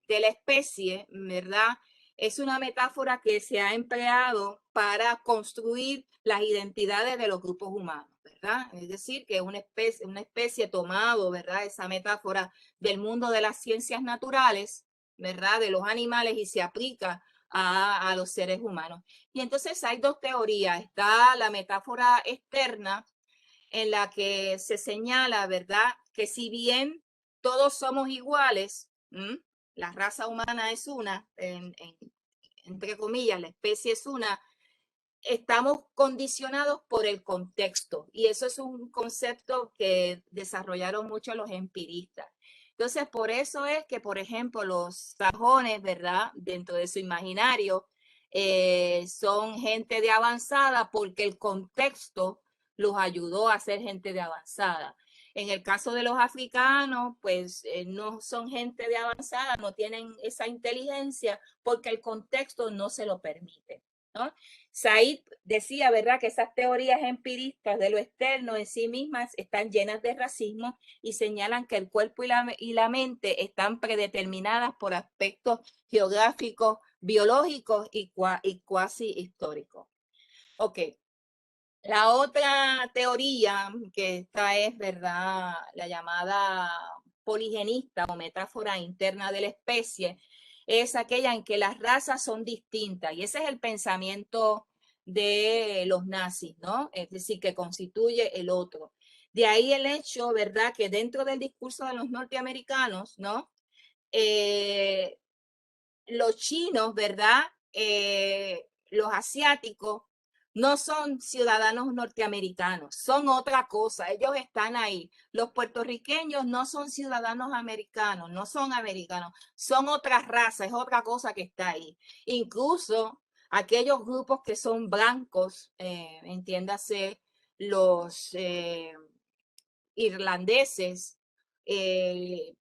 la especie, ¿verdad?, es una metáfora que se ha empleado para construir las identidades de los grupos humanos, ¿verdad? Es decir, que una especie tomado, ¿verdad?, esa metáfora del mundo de las ciencias naturales, ¿verdad?, de los animales, y se aplica a los seres humanos. Y entonces hay dos teorías. Está la metáfora externa, en la que se señala, ¿verdad?, que si bien todos somos iguales, la raza humana es una, entre comillas, la especie es una, estamos condicionados por el contexto. Y eso es un concepto que desarrollaron mucho los empiristas. Entonces, por eso es que, por ejemplo, los sajones, ¿verdad?, dentro de su imaginario, son gente de avanzada porque el contexto los ayudó a ser gente de avanzada. En el caso de los africanos, pues no son gente de avanzada, no tienen esa inteligencia porque el contexto no se lo permite, ¿no? Said decía, ¿verdad?, que esas teorías empiristas de lo externo en sí mismas están llenas de racismo y señalan que el cuerpo y la mente están predeterminadas por aspectos geográficos, biológicos y cuasi históricos. Ok. La otra teoría, que esta es, ¿verdad?, la llamada poligenista o metáfora interna de la especie, es aquella en que las razas son distintas, y ese es el pensamiento de los nazis, ¿no? Es decir, que constituye el otro. De ahí el hecho, ¿verdad?, que dentro del discurso de los norteamericanos, ¿no?, los chinos, ¿verdad?, los asiáticos, no son ciudadanos norteamericanos, son otra cosa, ellos están ahí. Los puertorriqueños no son ciudadanos americanos, no son americanos, son otra raza, es otra cosa que está ahí. Incluso aquellos grupos que son blancos, entiéndase los irlandeses,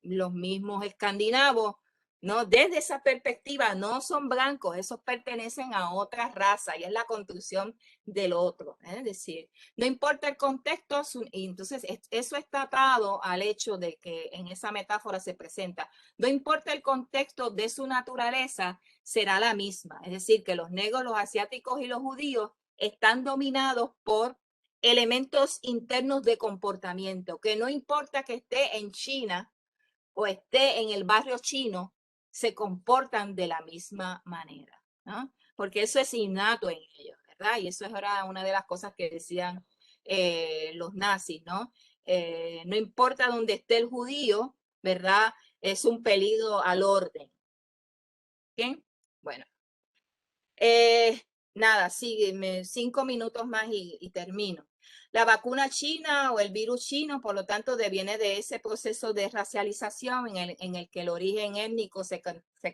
los mismos escandinavos, ¿no? Desde esa perspectiva, no son blancos, esos pertenecen a otra raza y es la construcción del otro. Es decir, no importa el contexto, y entonces eso está atado al hecho de que en esa metáfora se presenta, no importa el contexto de su naturaleza, será la misma. Es decir, que los negros, los asiáticos y los judíos están dominados por elementos internos de comportamiento, que no importa que esté en China o esté en el barrio chino, se comportan de la misma manera, ¿no? Porque eso es innato en ellos, ¿verdad? Y eso era una de las cosas que decían los nazis, ¿no? No importa dónde esté el judío, ¿verdad? Es un peligro al orden. ¿Bien? Bueno. Nada, sígueme 5 minutos más y termino. La vacuna china o el virus chino, por lo tanto, deviene de ese proceso de racialización en el que el origen étnico se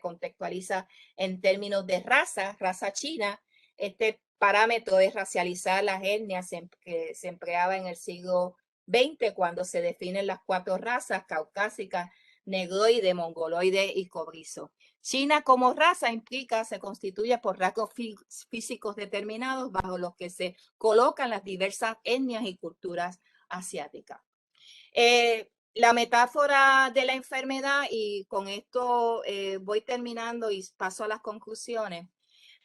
contextualiza en términos de raza china. Este parámetro de racializar las etnias que se empleaba en el siglo XX cuando se definen las 4 razas caucásicas, negroide, mongoloide y cobrizo. China como raza implica, se constituye por rasgos físicos determinados bajo los que se colocan las diversas etnias y culturas asiáticas. La metáfora de la enfermedad, y con esto voy terminando y paso a las conclusiones.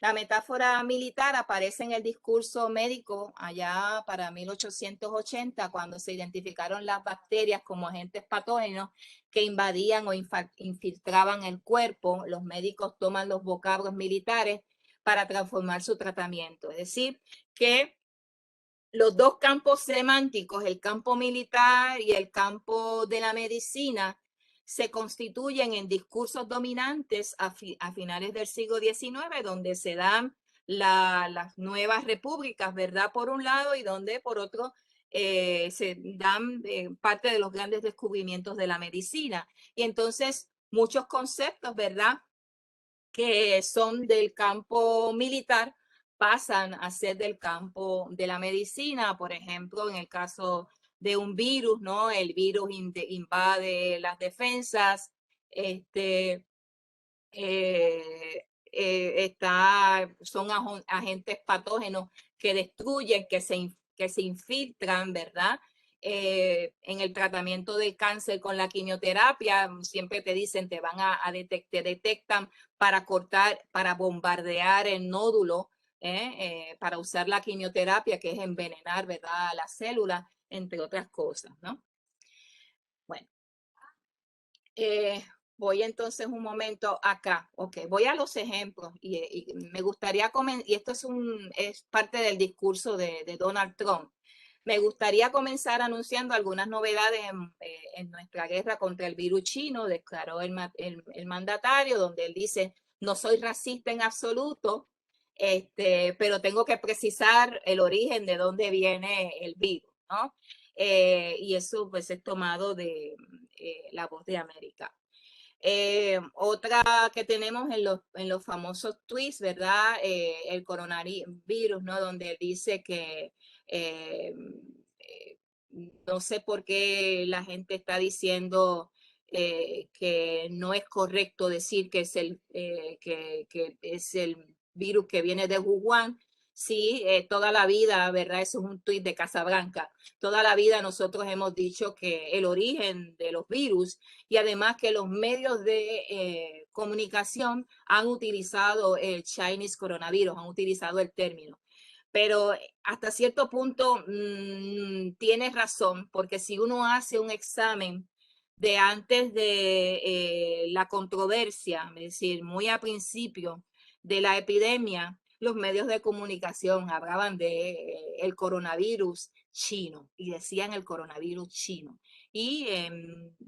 La metáfora militar aparece en el discurso médico allá para 1880, cuando se identificaron las bacterias como agentes patógenos que invadían o infiltraban el cuerpo. Los médicos toman los vocablos militares para transformar su tratamiento. Es decir, que los dos campos semánticos, el campo militar y el campo de la medicina, se constituyen en discursos dominantes a finales del siglo XIX, donde se dan las nuevas repúblicas, ¿verdad? Por un lado, y donde por otro se dan parte de los grandes descubrimientos de la medicina. Y entonces muchos conceptos, ¿verdad?, que son del campo militar pasan a ser del campo de la medicina. Por ejemplo, en el caso de un virus, ¿no? El virus invade las defensas, son agentes patógenos que destruyen, que se infiltran, ¿verdad? En el tratamiento del cáncer con la quimioterapia, siempre te dicen, te van a detectan para cortar, para bombardear el nódulo, para usar la quimioterapia, que es envenenar, ¿verdad?, las células, entre otras cosas, ¿no? Bueno, voy entonces un momento acá. Ok, voy a los ejemplos y me gustaría comenzar, y esto es parte del discurso de Donald Trump. Me gustaría comenzar anunciando algunas novedades en nuestra guerra contra el virus chino, declaró el mandatario, donde él dice, no soy racista en absoluto, pero tengo que precisar el origen de dónde viene el virus, ¿no? Y eso pues es tomado de La Voz de América. Otra que tenemos en los famosos tweets, ¿verdad? El coronavirus, ¿no? Donde dice que no sé por qué la gente está diciendo que no es correcto decir que es el virus que viene de Wuhan. Sí, toda la vida, ¿verdad? Eso es un tuit de Casablanca. Toda la vida nosotros hemos dicho que el origen de los virus y además que los medios de comunicación han utilizado el Chinese coronavirus, han utilizado el término. Pero hasta cierto punto tienes razón, porque si uno hace un examen de antes de la controversia, es decir, muy a principio de la epidemia, los medios de comunicación hablaban de el coronavirus chino y decían el coronavirus chino. Y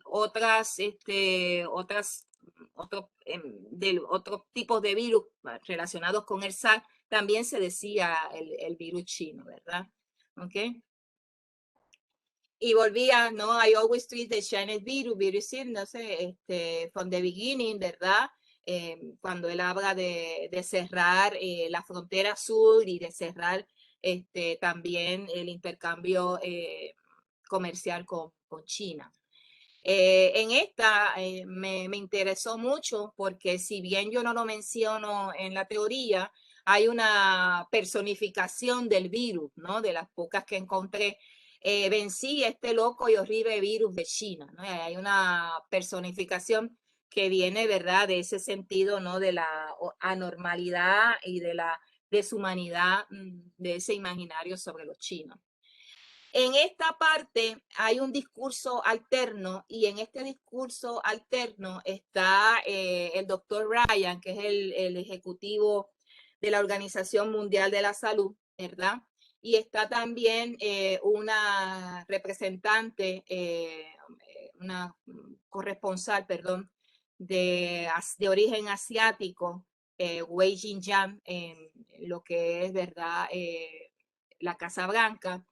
otros tipos de virus relacionados con el SARS también se decía el virus chino, ¿verdad? ¿Ok? Y volvía, ¿no? I always treat the Chinese virus, no sé, from the beginning, ¿verdad? Cuando él habla de cerrar la frontera sur y de cerrar también el intercambio comercial con China. En esta me interesó mucho porque si bien yo no lo menciono en la teoría, hay una personificación del virus, ¿no? De las pocas que encontré. Vencí este loco y horrible virus de China, ¿no? Hay una personificación que viene, ¿verdad? De ese sentido, ¿no? De la anormalidad y de la deshumanidad de ese imaginario sobre los chinos. En esta parte hay un discurso alterno y en este discurso alterno está el doctor Ryan, que es el ejecutivo de la Organización Mundial de la Salud, ¿verdad? Y está también una representante, una corresponsal, perdón, de origen asiático, Wei Jinyan, en lo que es, ¿verdad? La Casa Blanca.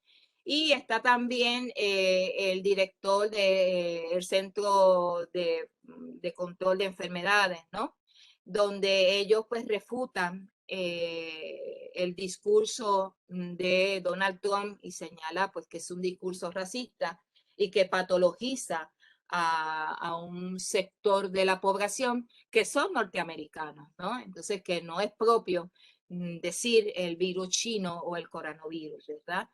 Y está también el director del Centro de Control de Enfermedades, ¿no? Donde ellos pues refutan el discurso de Donald Trump y señala pues que es un discurso racista y que patologiza a un sector de la población que son norteamericanos, ¿no? Entonces que no es propio decir el virus chino o el coronavirus, ¿verdad?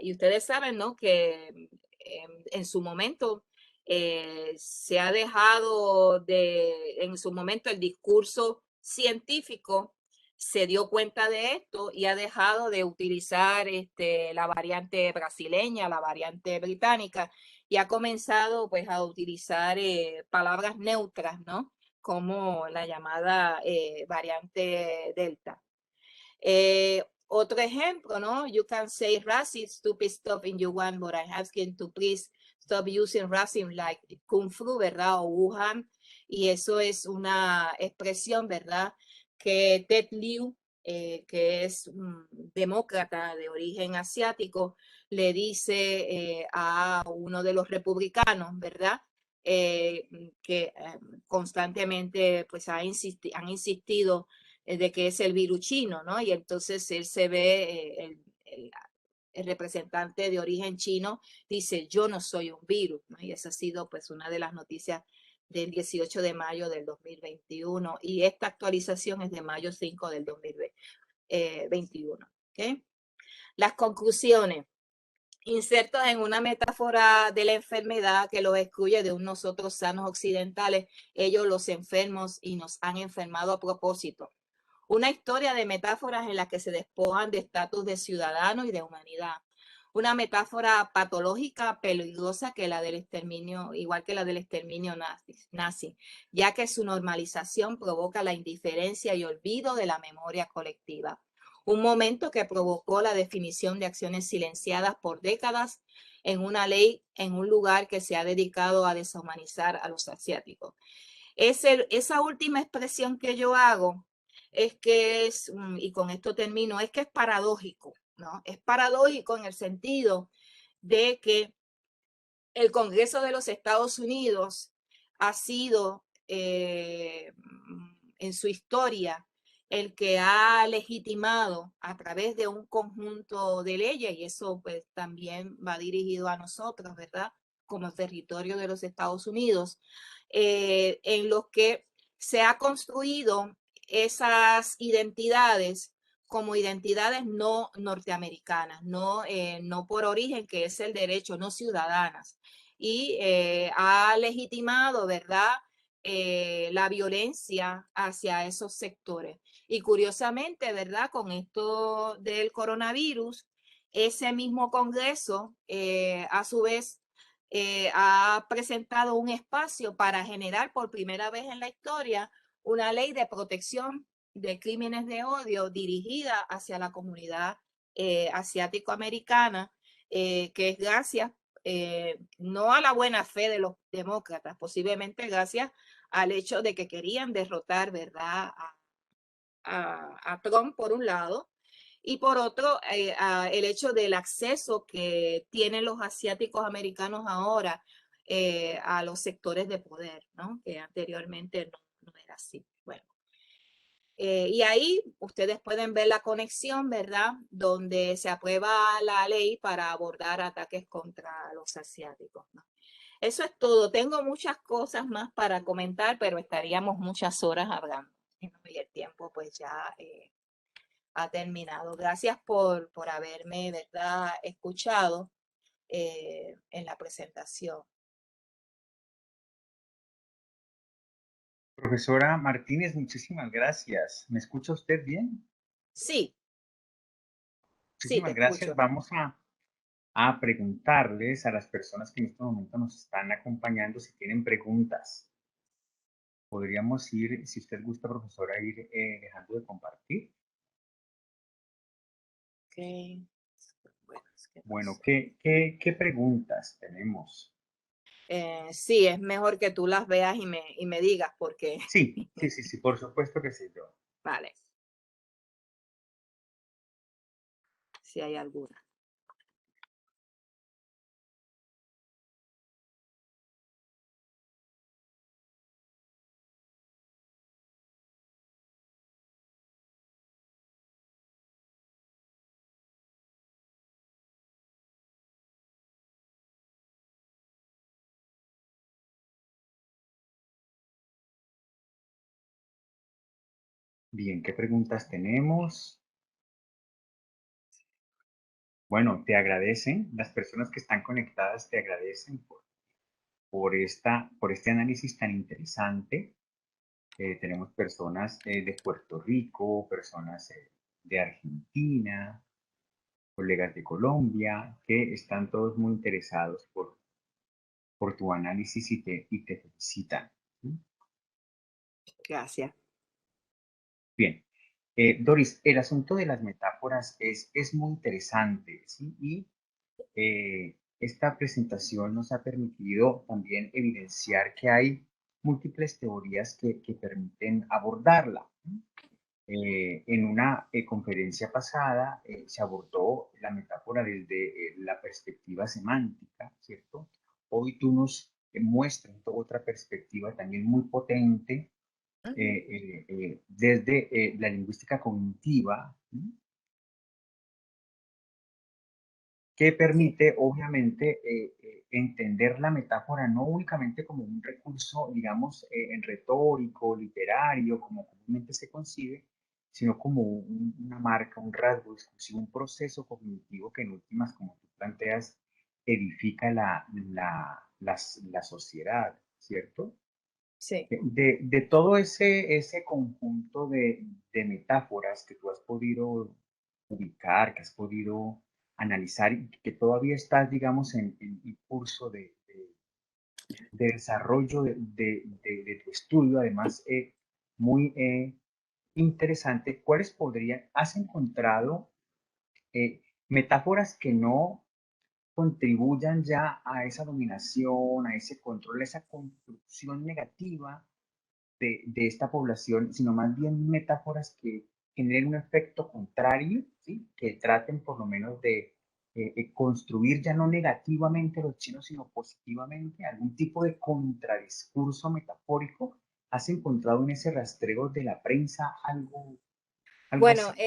Y ustedes saben, ¿no? Que en su momento se ha dejado en su momento el discurso científico se dio cuenta de esto y ha dejado de utilizar la variante brasileña, la variante británica, y ha comenzado pues a utilizar palabras neutras, ¿no? Como la llamada variante Delta. Otro ejemplo, ¿no? You can say racist, stupid stuff in you want, but I'm asking to please stop using racism like Kung Flu, ¿verdad? O Wuhan. Y eso es una expresión, ¿verdad? Que Ted Lieu, que es un demócrata de origen asiático, le dice a uno de los republicanos, ¿verdad? Que constantemente pues han insistido de que es el virus chino, ¿no? Y entonces él se ve, el representante de origen chino dice, yo no soy un virus, ¿no? Y esa ha sido pues una de las noticias del 18 de mayo del 2021 y esta actualización es de mayo 5 del 2021. ¿Okay? Las conclusiones. Insertos en una metáfora de la enfermedad que los excluye de nosotros sanos occidentales, ellos los enfermos y nos han enfermado a propósito. Una historia de metáforas en la que se despojan de estatus de ciudadano y de humanidad. Una metáfora patológica, peligrosa que la del exterminio, igual que la del exterminio nazi, ya que su normalización provoca la indiferencia y olvido de la memoria colectiva. Un momento que provocó la definición de acciones silenciadas por décadas en una ley en un lugar que se ha dedicado a deshumanizar a los asiáticos. Esa última expresión que yo hago es que es, y con esto termino, es que es paradójico, ¿no? Es paradójico en el sentido de que el Congreso de los Estados Unidos ha sido en su historia el que ha legitimado a través de un conjunto de leyes, y eso pues también va dirigido a nosotros, ¿verdad? Como territorio de los Estados Unidos, en los que se ha construido esas identidades como identidades no norteamericanas, no por origen, que es el derecho, no ciudadanas. Y ha legitimado, ¿verdad?, la violencia hacia esos sectores. Y curiosamente, ¿verdad?, con esto del coronavirus, ese mismo Congreso, a su vez, ha presentado un espacio para generar por primera vez en la historia una ley de protección de crímenes de odio dirigida hacia la comunidad asiático-americana, que es gracias no a la buena fe de los demócratas, posiblemente gracias al hecho de que querían derrotar, ¿verdad?, a Trump por un lado, y por otro, el hecho del acceso que tienen los asiáticos americanos ahora a los sectores de poder, ¿no? Que anteriormente no era así. Bueno. Y ahí ustedes pueden ver la conexión, ¿verdad? Donde se aprueba la ley para abordar ataques contra los asiáticos, ¿no? Eso es todo. Tengo muchas cosas más para comentar, pero estaríamos muchas horas hablando. Y el tiempo pues ya ha terminado. Gracias por haberme, ¿verdad?, escuchado en la presentación. Profesora Martínez, muchísimas gracias. ¿Me escucha usted bien? Sí, sí, te Muchísimas gracias. escucho. Vamos a preguntarles a las personas que en este momento nos están acompañando si tienen preguntas. Podríamos ir, si usted gusta, profesora, ir dejando de compartir. Okay. Bueno, es que no Bueno, sé. ¿qué preguntas tenemos? Sí, es mejor que tú las veas y me digas porque, Sí, por supuesto que sí, yo. vale, si hay alguna. Bien, ¿qué preguntas tenemos? Bueno, te agradecen, las personas que están conectadas te agradecen por este análisis tan interesante. Tenemos personas de Puerto Rico, personas de Argentina, colegas de Colombia, que están todos muy interesados por tu análisis y te felicitan. ¿Sí? Gracias. Bien. Doris, el asunto de las metáforas es muy interesante, ¿sí? Y esta presentación nos ha permitido también evidenciar que hay múltiples teorías que permiten abordarla. En una conferencia pasada se abordó la metáfora desde la perspectiva semántica, ¿cierto? Hoy tú nos muestras otra perspectiva también muy potente desde la lingüística cognitiva, ¿sí? Que Sí, permite, obviamente, entender la metáfora no únicamente como un recurso, digamos, en retórico, literario, como comúnmente se concibe, sino como una marca, un rasgo exclusivo, un proceso cognitivo que en últimas, como tú planteas, edifica la sociedad, ¿cierto? sí. De todo ese conjunto de metáforas que tú has podido ubicar, que has podido analizar y que todavía estás, digamos, en curso de desarrollo de tu estudio, además, muy interesante, ¿cuáles podrían, has encontrado metáforas que no contribuyan ya a esa dominación, a ese control, a esa construcción negativa de esta población, sino más bien metáforas que generen un efecto contrario, ¿sí? Que traten por lo menos de construir ya no negativamente a los chinos, sino positivamente algún tipo de contradiscurso metafórico. ¿Has encontrado en ese rastreo de la prensa algo Bueno, así?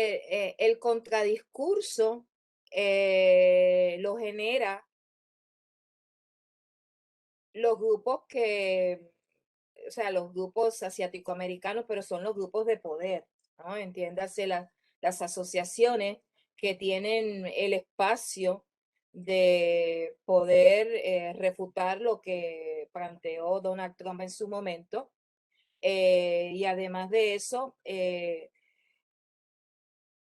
el contradiscurso lo genera los grupos que, o sea, los grupos asiático-americanos, pero son los grupos de poder, ¿no? Entiéndase las asociaciones que tienen el espacio de poder refutar lo que planteó Donald Trump en su momento. Y además de eso,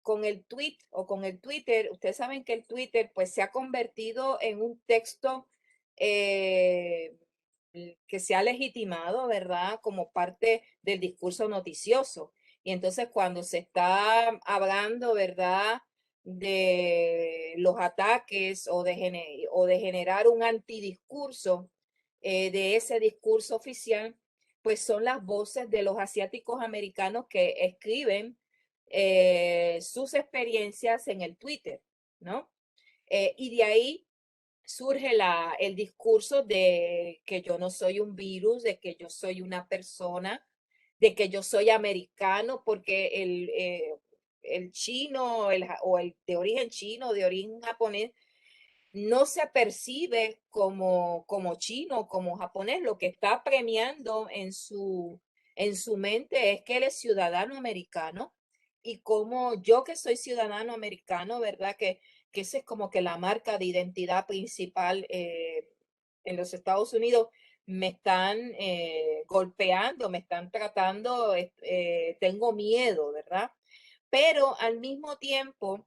con el tweet o con el Twitter, ustedes saben que el Twitter pues se ha convertido en un texto eh, que se ha legitimado, ¿verdad? Como parte del discurso noticioso. Y entonces cuando se está hablando, ¿verdad? De los ataques o de generar un antidiscurso de ese discurso oficial, pues son las voces de los asiáticos americanos que escriben sus experiencias en el Twitter, ¿no? Y de ahí surge el discurso de que yo no soy un virus, de que yo soy una persona, de que yo soy americano, porque el chino o el de origen chino, de origen japonés, no se percibe como chino, como japonés. Lo que está premiando en su mente es que él es ciudadano americano y como yo que soy ciudadano americano, ¿verdad? Que esa es como que la marca de identidad principal en los Estados Unidos. Me están golpeando, me están tratando, tengo miedo, ¿verdad? Pero al mismo tiempo,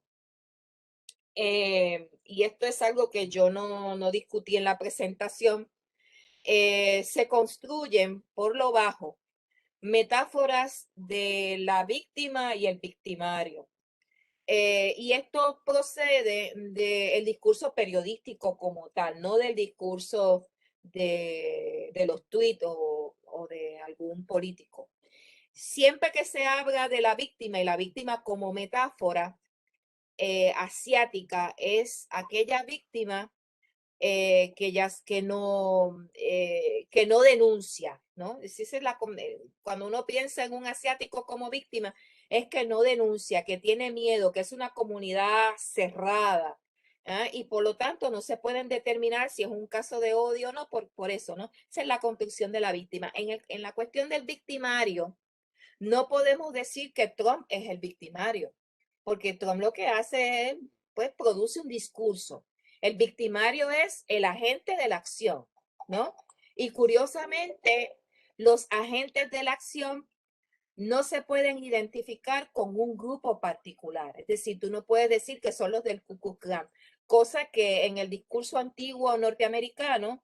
y esto es algo que yo no discutí en la presentación, se construyen por lo bajo metáforas de la víctima y el victimario. Y esto procede del discurso periodístico como tal, no del discurso de los tuits o de algún político. Siempre que se habla de la víctima y la víctima como metáfora asiática, es aquella víctima que no denuncia, ¿no? Cuando uno piensa en un asiático como víctima, es que no denuncia, que tiene miedo, que es una comunidad cerrada, ¿ah? Y por lo tanto no se pueden determinar si es un caso de odio o no, por eso, ¿no? Esa es la construcción de la víctima. En la cuestión del victimario, no podemos decir que Trump es el victimario, porque Trump lo que hace es, pues, produce un discurso. El victimario es el agente de la acción, ¿no? Y curiosamente, los agentes de la acción no se pueden identificar con un grupo particular. Es decir, tú no puedes decir que son los del Ku Klux Klan, cosa que en el discurso antiguo norteamericano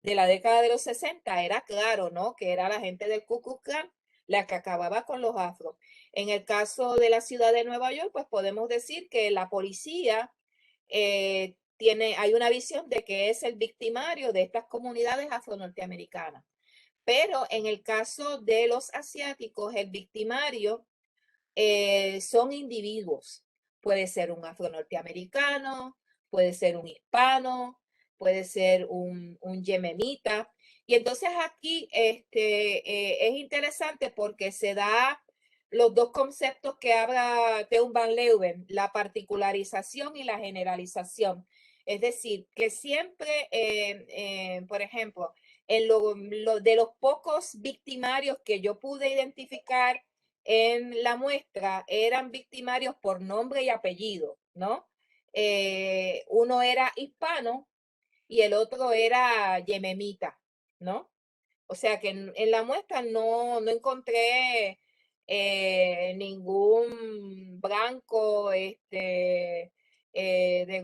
de la década de los 60 era claro, ¿no? Que era la gente del Ku Klux Klan la que acababa con los afros. En el caso de la ciudad de Nueva York, pues podemos decir que la policía hay una visión de que es el victimario de estas comunidades afro-norteamericanas. Pero en el caso de los asiáticos, el victimario son individuos. Puede ser un afro-norteamericano, puede ser un hispano, puede ser un yemenita. Y entonces aquí es interesante porque se da los dos conceptos que habla Teun Van Leeuwen, la particularización y la generalización. Es decir, que siempre, por ejemplo, de los pocos victimarios que yo pude identificar en la muestra eran victimarios por nombre y apellido, ¿no? Uno era hispano y el otro era yememita, ¿no? O sea que en la muestra no encontré ningún blanco de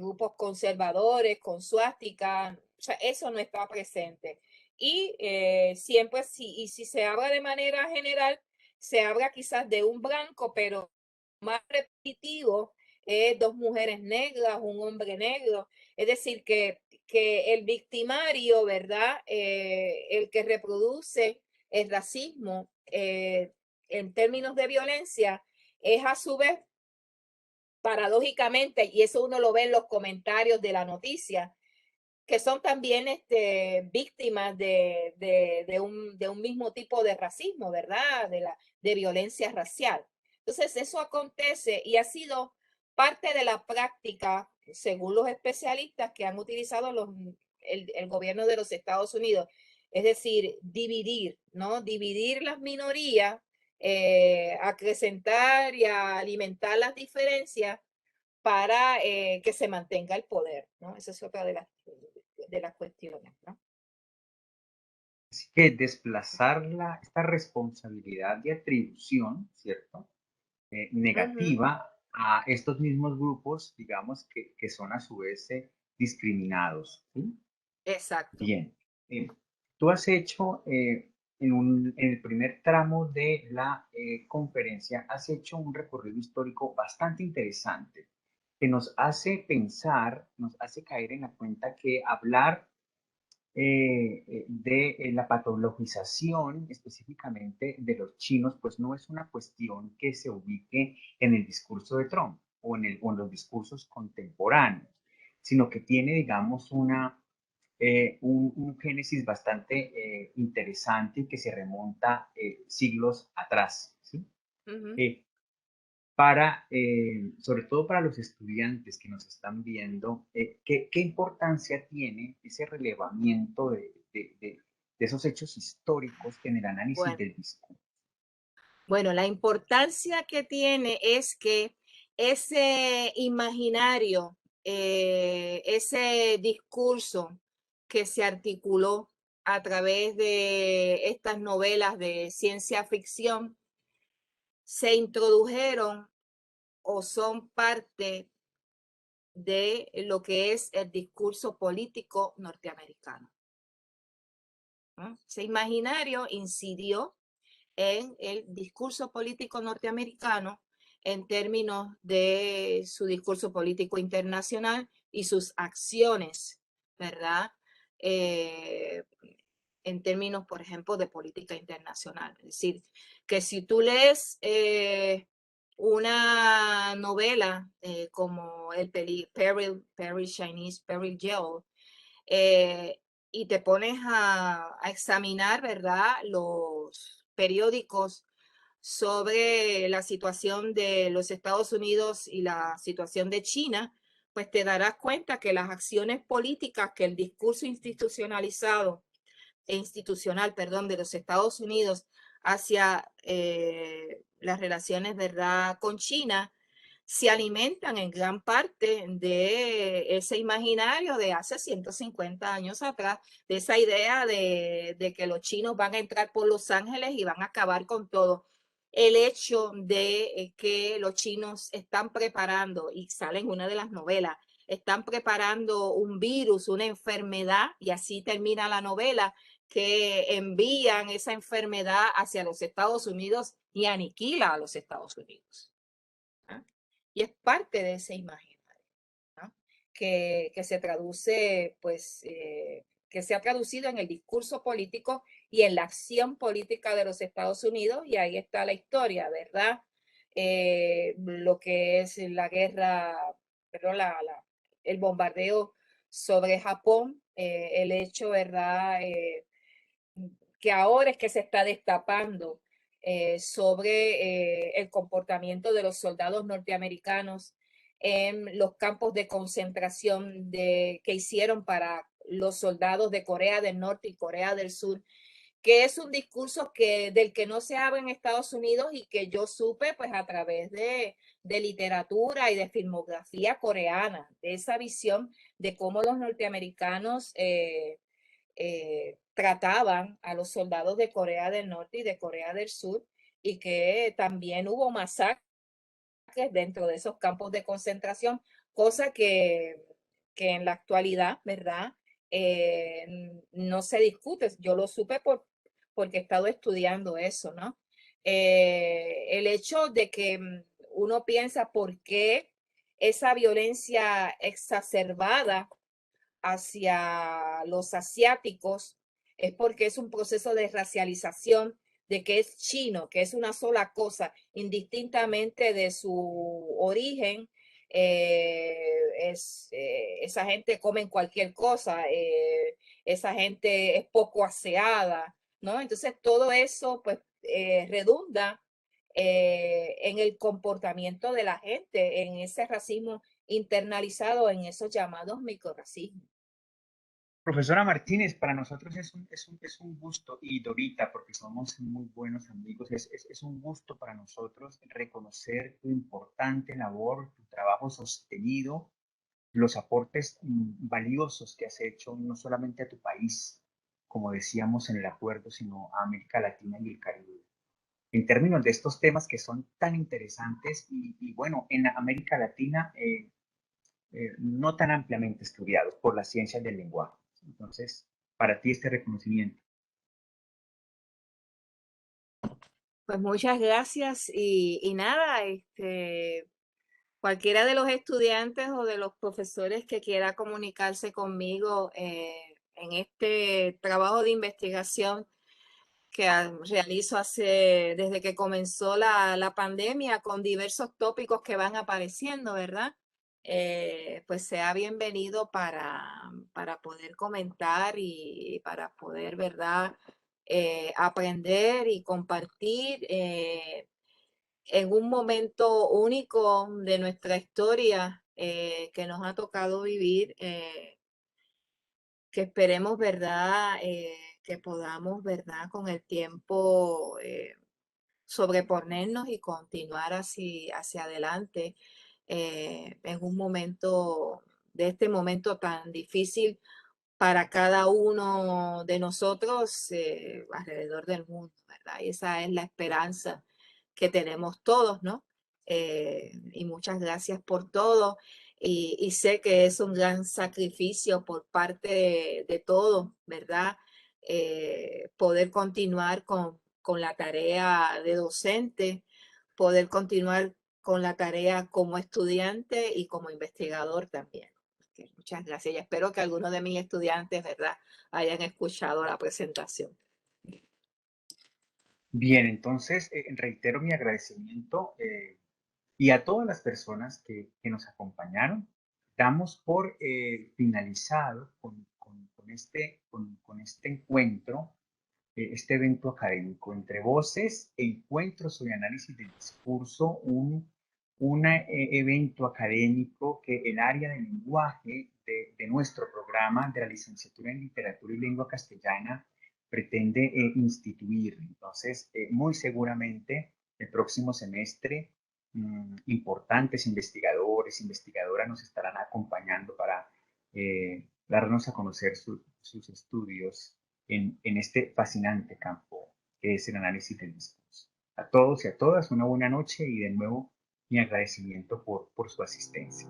grupos conservadores con suástica, o sea, eso no está presente. Y siempre, y si se habla de manera general, se habla quizás de un blanco, pero más repetitivo es dos mujeres negras, un hombre negro. Es decir, que el victimario, ¿verdad? El que reproduce el racismo en términos de violencia, es a su vez, paradójicamente, y eso uno lo ve en los comentarios de la noticia, que son también víctimas de un mismo tipo de racismo, ¿verdad? De violencia racial. Entonces, eso acontece y ha sido parte de la práctica, según los especialistas que han utilizado el gobierno de los Estados Unidos. Es decir, dividir, ¿no? Dividir las minorías, acrecentar y alimentar las diferencias para que se mantenga el poder, ¿no? Esa es otra de las cuestiones, ¿no? Así que desplazar esta responsabilidad de atribución, ¿cierto? Uh -huh. Negativa a estos mismos grupos, digamos, que son a su vez discriminados. ¿Sí? Exacto. Bien. Tú has hecho, en el primer tramo de la conferencia, has hecho un recorrido histórico bastante interesante que nos hace pensar, nos hace caer en la cuenta que hablar de la patologización específicamente de los chinos, pues no es una cuestión que se ubique en el discurso de Trump o en los discursos contemporáneos, sino que tiene, digamos, un génesis bastante interesante que se remonta siglos atrás. ¿Sí? Uh -huh. Eh, para, sobre todo para los estudiantes que nos están viendo, ¿qué importancia tiene ese relevamiento de esos hechos históricos en el análisis Bueno, del discurso? bueno, la importancia que tiene es que ese imaginario, ese discurso que se articuló a través de estas novelas de ciencia ficción, se introdujeron o son parte de lo que es el discurso político norteamericano, ¿no? Ese imaginario incidió en el discurso político norteamericano en términos de su discurso político internacional y sus acciones, ¿verdad? Eh, en términos, por ejemplo, de política internacional. Es decir, que si tú lees una novela como el Peril Chinese, Peril Gel, eh, y te pones a examinar, ¿verdad?, los periódicos sobre la situación de los Estados Unidos y la situación de China, pues te darás cuenta que las acciones políticas, que el discurso institucional, perdón, de los Estados Unidos hacia las relaciones, ¿verdad?, con China, se alimentan en gran parte de ese imaginario de hace 150 años atrás, de esa idea de que los chinos van a entrar por Los Ángeles y van a acabar con todo. El hecho de que los chinos están preparando, y sale en una de las novelas, están preparando un virus, una enfermedad, y así termina la novela, que envían esa enfermedad hacia los Estados Unidos y aniquila a los Estados Unidos. ¿Ah? Y es parte de esa imagen, ¿no?, que se traduce, pues, que se ha traducido en el discurso político y en la acción política de los Estados Unidos, y ahí está la historia, ¿verdad? Lo que es la guerra, perdón, el bombardeo sobre Japón, el hecho, ¿verdad?, que ahora es que se está destapando sobre el comportamiento de los soldados norteamericanos en los campos de concentración que hicieron para los soldados de Corea del Norte y Corea del Sur, que es un discurso del que no se habla en Estados Unidos y que yo supe pues a través de literatura y de filmografía coreana, de esa visión de cómo los norteamericanos trataban a los soldados de Corea del Norte y de Corea del Sur, y que también hubo masacres dentro de esos campos de concentración, cosa que en la actualidad, ¿verdad? No se discute. Yo lo supe porque he estado estudiando eso, ¿no? El hecho de que uno piensa por qué esa violencia exacerbada hacia los asiáticos es porque es un proceso de racialización, de que es chino, que es una sola cosa, indistintamente de su origen. Esa gente come cualquier cosa, esa gente es poco aseada, ¿no? Entonces todo eso pues redunda en el comportamiento de la gente, en ese racismo internalizado, en esos llamados microracismos. Profesora Martínez, para nosotros es un gusto, y Dorita, porque somos muy buenos amigos, es un gusto para nosotros reconocer tu importante labor, tu trabajo sostenido, los aportes valiosos que has hecho no solamente a tu país, como decíamos en el acuerdo, sino a América Latina y el Caribe. En términos de estos temas que son tan interesantes y bueno, en América Latina no tan ampliamente estudiados por las ciencias del lenguaje. Entonces, para ti este reconocimiento. Pues muchas gracias y nada, cualquiera de los estudiantes o de los profesores que quiera comunicarse conmigo en este trabajo de investigación que realizo desde que comenzó la pandemia, con diversos tópicos que van apareciendo, ¿verdad? Pues sea bienvenido para poder comentar y para poder, ¿verdad?, aprender y compartir. en un momento único de nuestra historia que nos ha tocado vivir, que esperemos, ¿verdad? Que podamos, ¿verdad? Con el tiempo sobreponernos y continuar hacia adelante en un momento, de este momento tan difícil para cada uno de nosotros alrededor del mundo, ¿verdad? Y esa es la esperanza que tenemos todos, ¿no? Y muchas gracias por todo. Y sé que es un gran sacrificio por parte de todos, ¿verdad? Poder continuar con la tarea de docente, poder continuar con la tarea como estudiante y como investigador también. Ok, muchas gracias. Y espero que algunos de mis estudiantes, ¿verdad?, hayan escuchado la presentación. Bien, entonces reitero mi agradecimiento y a todas las personas que nos acompañaron. Damos por finalizado con este encuentro, este evento académico entre voces, encuentros sobre análisis del discurso, un evento académico que el área de lenguaje de nuestro programa de la licenciatura en literatura y lengua castellana pretende instituir. Entonces, muy seguramente el próximo semestre, importantes investigadores, investigadoras nos estarán acompañando para darnos a conocer sus estudios en este fascinante campo que es el análisis del discurso. A todos y a todas, una buena noche y de nuevo mi agradecimiento por su asistencia.